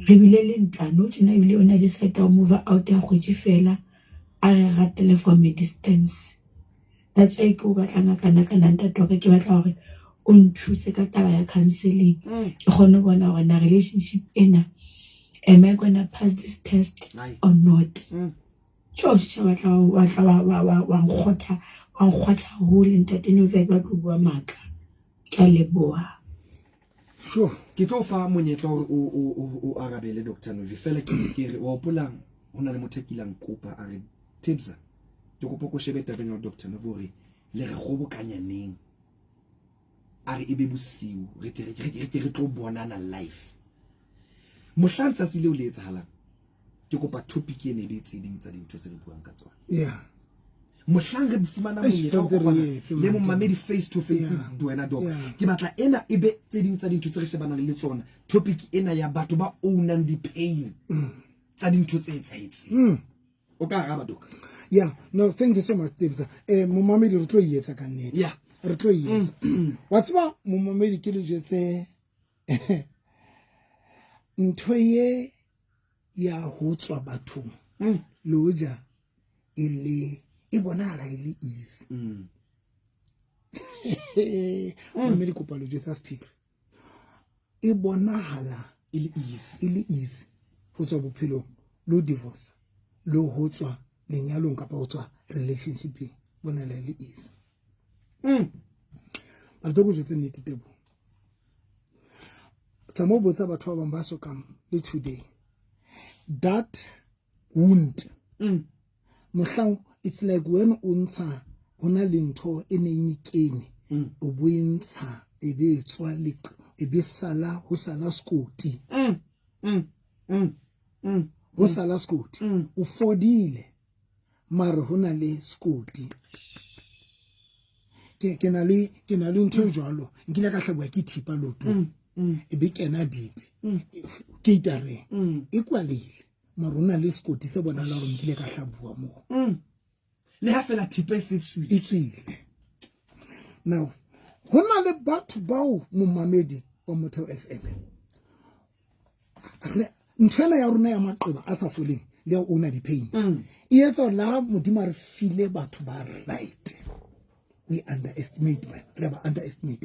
re bile le ntano tjena bile ona decide to move out ya khwetsi fela a re ratele from a distance that's why ke o batlana kana ntate wa ka ke batla hore o nthuse ka taba ya counseling ke gone bona hore na relationship ena am I gonna pass this test or not Josh batla wa nkgotha ho le ntate Novi ba tlo bua maka ka leboa ke tlo fa monyetla hore o arabele Dr. Novi fela ke re wa polang hona le mothekilang kopa a re Tebza ke kopa go shebe tabeng ya Dr. Novi hore le re go bokanyaneng a re ebe bosiu re tlo bonana live mohlantsa se le o le etsahalang ke kopa topic ene le tseding tsa dintho tse re buang ka tsona mohlang re fumana monyetla le mo mamedi face to face duena doc ke batla ena ebe tseding tsa dintho tse re shebanang le tsona topic ena ya batho ba ownang di pain tsa dintho tse etsaetseng o ka araba doc no thank you so much Tebza mo mamedi re tlo yetsa ka nnete re tlo yetsa wa tseba mo mamedi ke le jetse ntho ye ya ho tswa bathong loja e bonala ile easy mamedi kopa lo jetsa speaker e bonahala ile easy ho tswa bophelo lo divorce lo ho tswa lenyalong kapa ho tswa relationship bonala ile easy ba tlo go jetsa nnete tebo tsamo botsa batho ba bang ba sokang le today that wound mohlang it's like when untsha hona le ntho e neng ikene o bointsha e be tswa le e be sala ho sala skoti ho sala skoti o fodile mare hona le skoti ke na le ntho jwalo nkile ka hlabwa ke thipa loto e be kena deep ke itare e kwalile mare hona le skoti se bona la gore nkile ka hlabua mo le ha fela thipa se tswile now hona le batho bao mo mamedi wa Motheo FM ntshela ya rona ya maqeba a sa foleng le o na di pain e etsa la modimo re file batho ba right we underestimate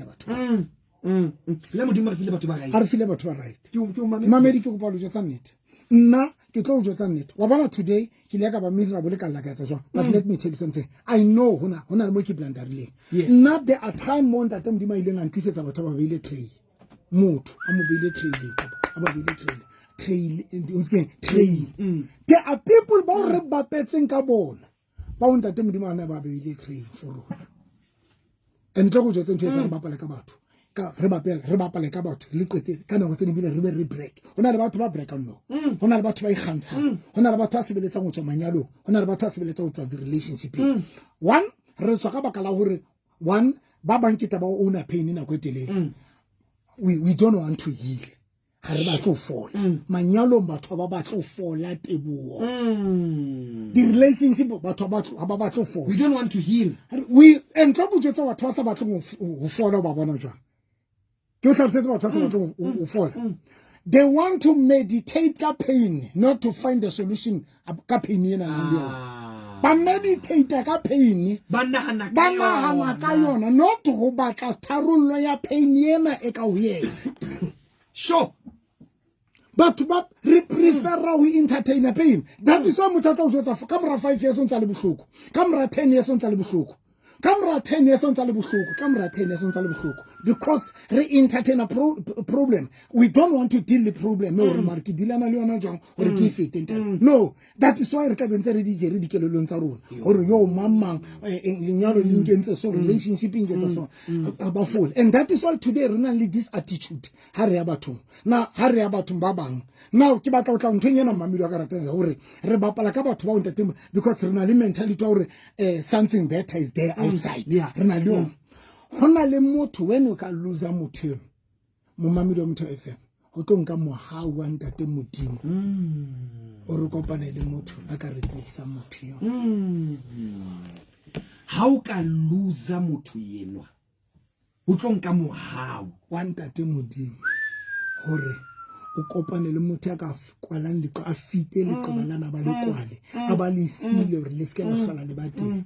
batho la modimo re file batho ba right a re file batho ba right mamedi ke go pa lo jotsa nnete nna ke tlo jotsa nnete wa bona today ke le ka ba miserable ka la ka etsa jwa but let me tell you something I know hona le mo ke blandarile not the time mo ntate modimo ile nga ntlisetsa batho ba beile tray motho a mo beile tray le a ba beile tray there are people ba re bapetseng ka bona ba ntate modimo ana ba beile tray for rona and tlo go jotsa ntse re bapala ka batho ka re bapala ka batho le qete ka nako tse di bile re break hona le batho ba break no hona le batho ba ikgantsha hona le batho ba sebeletsang go tswa manyalo hona le batho ba sebeletsang go tswa the relationship one re tswa ka bakala hore one ba banketa ba ona pain na go telele we don't want to heal ha re ba tlo fola manyalo batho ba ba tlo fola teboho the relationship batho ba ba tlo fola we don't want to heal we and tlo go jotsa batho ba sa batlo go fola ba bona jwa ke tla se batho ba sa batlo go fola they want to meditate ka pain not to find a solution ka pain ena nang ba meditate ka pain ba nahana ka yona not go batla tharollo ya pain ena e ka ho yena sure but re prefer ho entertain a pain that is why motho o jotsa ka mora 5 years o ntse le bohloko ka mora 10 years o ntse le bohloko ka mora 10 years o ntse le bohloko ka mora 10 years o ntse le bohloko because re entertain a problem we don't want to deal the problem or mara ke dilana le yona jwang hore ke fete nteng no that is why re ka bentse re di jere di kelelong tsa rona hore yo mamang lenyalo le nkentse so relationship ingetse so ba full and that is why today re na le this attitude ha re ya bathong na ha re ya bathong ba bang now ke batla o tla ntho nyena mamelo ka rateng hore re bapala ka batho ba o ntate because re na le mentality hore something better is there outside re na le hona le motho when o ka loser motho mo mamelo wa Motheo FM go tlo nka mohau wa ntate modimo o re kopane le motho a ka replace motho yo ha o ka loser motho yenwa o tlo nka mohau wa ntate modimo hore o kopane le motho a ka kwalang le a fite le qobalana ba le kwale a ba le sile re le ska le hlola le bateng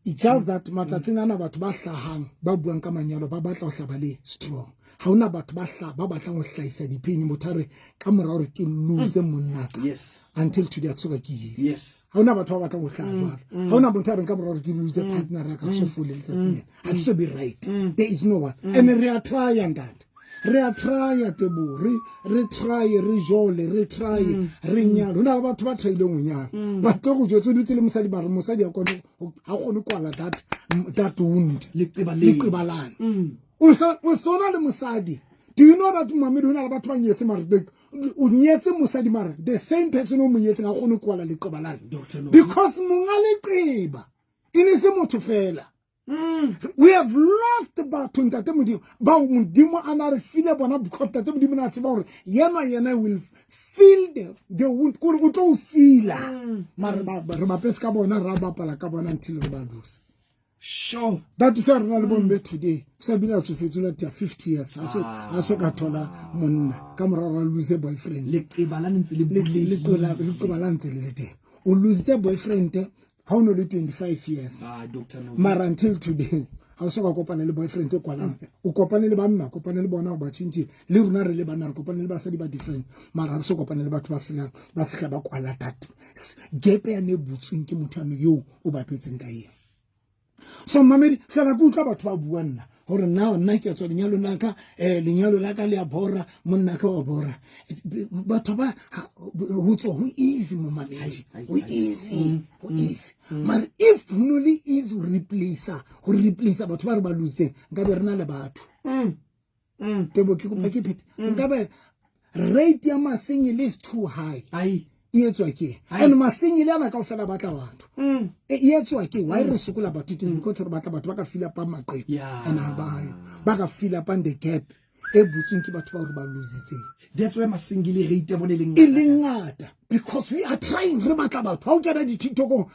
it's just that matsatsing ana batho ba hlahang ba buang ka manyalo ba batla ho hlaba le strong ha ona batho ba batla ho hlaisa dipeni mothare ka mora hore ke lose monnaka yes until today aksoka ke yes ha ona batho ba batla ho hlaya jwalo ha ona motho a reng ka mora hore ke lose partner ka so full le tsatsing ha ke so be right there is no one and re a try and that re a try tebo re try re jole re try re nyalo na batho ba traile ngonyana ba tlo go jotse dutse le mosadi ba re mosadi ya kone ha gone kwala that wound le qibalana o sona le mosadi do you know that mamedi hona le batho ba nyetse mare o nyetse mosadi mare the same person o mo nyetse ga gone kwala le qibalana because monga le qiba ine se motho fela we have lost batho ntate modimo ba modimo ana re file bona because ntate modimo na tseba hore yena will feel the wound go go tlo sila mara re ba pesa ka bona ra bapala ka bona until re ba lose Sure. That is why re bombe today. Sabina to fetula 50 years. Aso ka thola monna ka morara lose boyfriend. Le balance le balance le teng. O lose the boyfriend how no le 25 years. Dr. No. Mara until today. Aso ka kopana le boyfriend o kwalang. O kopane le banna, kopane le bona ba tshintshi. Le runa re le bana re kopane le basadi ba different. Mara re so kopane le batho ba fihla ba kwala tatu. Gepe ya ne butsweng ke motho ano yo o ba petseng ka yena. So mamedi hlala ku tla batho ba buanna hore now nna ke tswa lenyalo naka lenyalo la ka le a bora monna ka o bora batho ba ho tswa ho easy mo mamedi ho easy but if only is replacer batho ba re ba lose nka be rena le batho tebo ke go ke phete nka be rate ya masengele is too high etswa ke and masengele ana ka ofela batla batho etswa ke why re sokola batho it is because re batla batho ba ka feel up maqepe and abayo ba ka feel up the gap e butsweng ke batho ba re ba lositseng. That's why masengele rate ya bone e lengata because we are trying re batla batho ha o kena di TikTok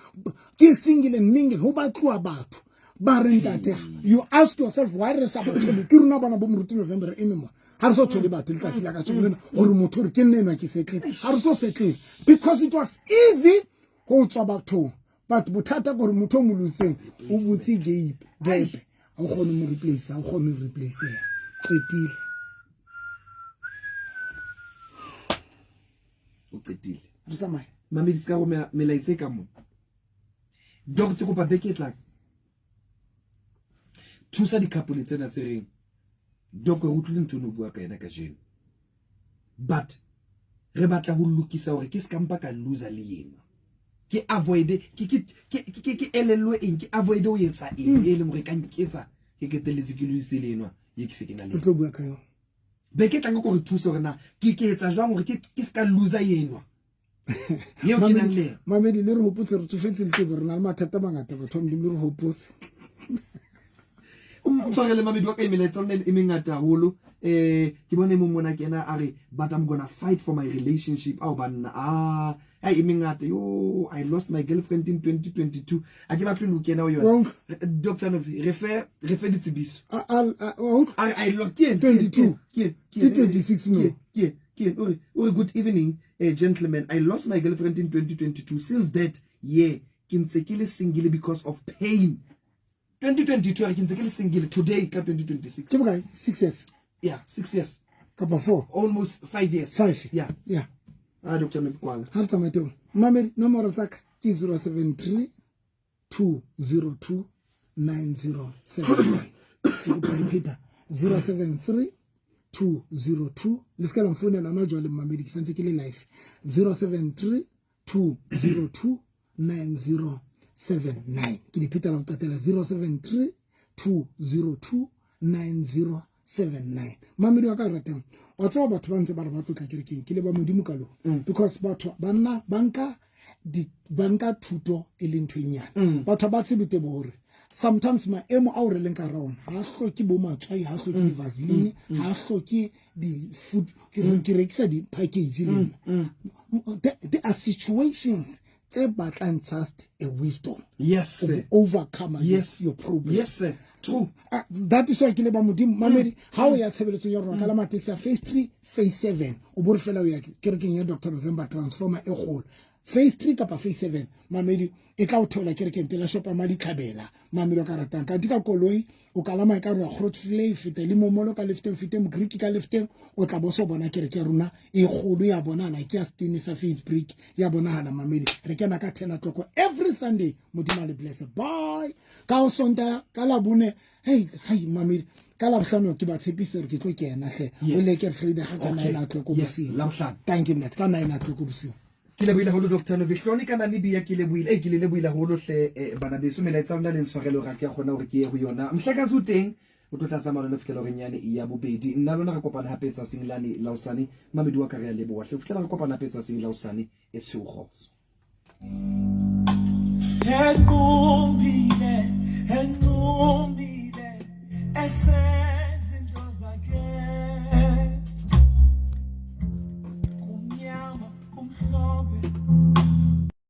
ke single mingle ho batlwa batho ba re ntate you ask yourself why re sa batho ke runa bana bo moruti November anymore. Har so tshole batho le tlatsi la ka tsholo hore motho re ke nnenwa ke setle har so setle because it was easy go tswa batho but bothata gore motho mo lutseng o butsi gape a gone mo replace qetile o qetile re tsamaya mami di ska go melaitse ka mo doctor go pa beketla thusa di couple tsena tse reng doko go tlile nthono bua ka ena ka jeno but re batla go lokisa hore ke skampa ka loser le yena ke avoid ke elelwe eng ke avoid o yetsa eng e le mo re ka nketsa ke keteletse ke luise lenwa ye ke se ke na le tlo bua ka yo be ke tla go re thusa rena ke etsa jwang gore ke ska loser yenwa ye o ke nang le mamedi le re hopotse re tsofetse le ke borena le mathata mangata batho mo le re hopotse Sorry, mami do ka imeletsa nne e mengata holo ke bone mo mona kena a re but I'm gonna fight for my relationship au banna ai e mengata yo I lost my girlfriend in 2022 a ke batlo lo kena o yona Dr. Novi refer ditsebiso I lost 22 26 no oh good evening gentlemen, I lost my girlfriend in 2022 since that year ke ntse ke le single because of pain 2022 I can take a single today ka 2026. 6 years. Yeah, 6 years. Couple 4. Almost 5 years. 5. Yeah. Dr. Mfikwala. Harta mato. Mame number tsaka ke 073 202 9079. Ke repeat 073 202 leska la mfone na majwa le mamedi ke sentse ke le live 073 202 9079 ke dipita la tatela 073 202 9079 mamedi wa ka ratang wa tswa batho ba ntse ba re ba tlotla kerekeng ke le ba modimo ka lo because batho banna banka thuto e le ntwenyana batho ba tsebite bore sometimes maemo a o re leng ka raona ha hloki bo matswai ha hloki di vaseline ha hloki di food ke rekisa di package le there are situations tse batlang just a wisdom yes to overcome your problem yes sir true that is why ke le ba modimo mamedi ha o ya tshebeletso ya rona ka la matekisa phase 3 phase 7 o bo re fela o ya kerekeng ya Dr. November transformer e golo phase 3 kapa phase 7 mamedi e tla o theola kerekeng pela shopa madi tlhabela mamedi o ka ratang ka dika koloi o kalama e ka re Grootfontein fete le momolo ka lefteng fete mo Greek ka lefteng o tla bo so bona kereke ya rona e golo ya bona na ke ya stene sa Facebook ya bona hana mamedi re kena ka 10 o'clock every Sunday modimo le bless bye ka o sonta ka la bone hey mamedi ka la bohlano ke ba tshepise re ke tlo kena hle o leke Friday ga ka 9 o'clock o bosiu la bohlano thank you net ka 9 o'clock o bosiu ke le buile holo Dr. Novi hlone ka Namibia ke le buile holo hle bana beso melaetsa ona le ntshwarelo ga ke gona hore ke ye go yona mhlakazi o teng o tla tsamaya le fitela gore nyane ya bobedi nna lona re kopana hape tsa singlane lausane mamedi wa ka re le bo hle fitela re kopana hape tsa sing lausane e tshogotso Enkumbile ese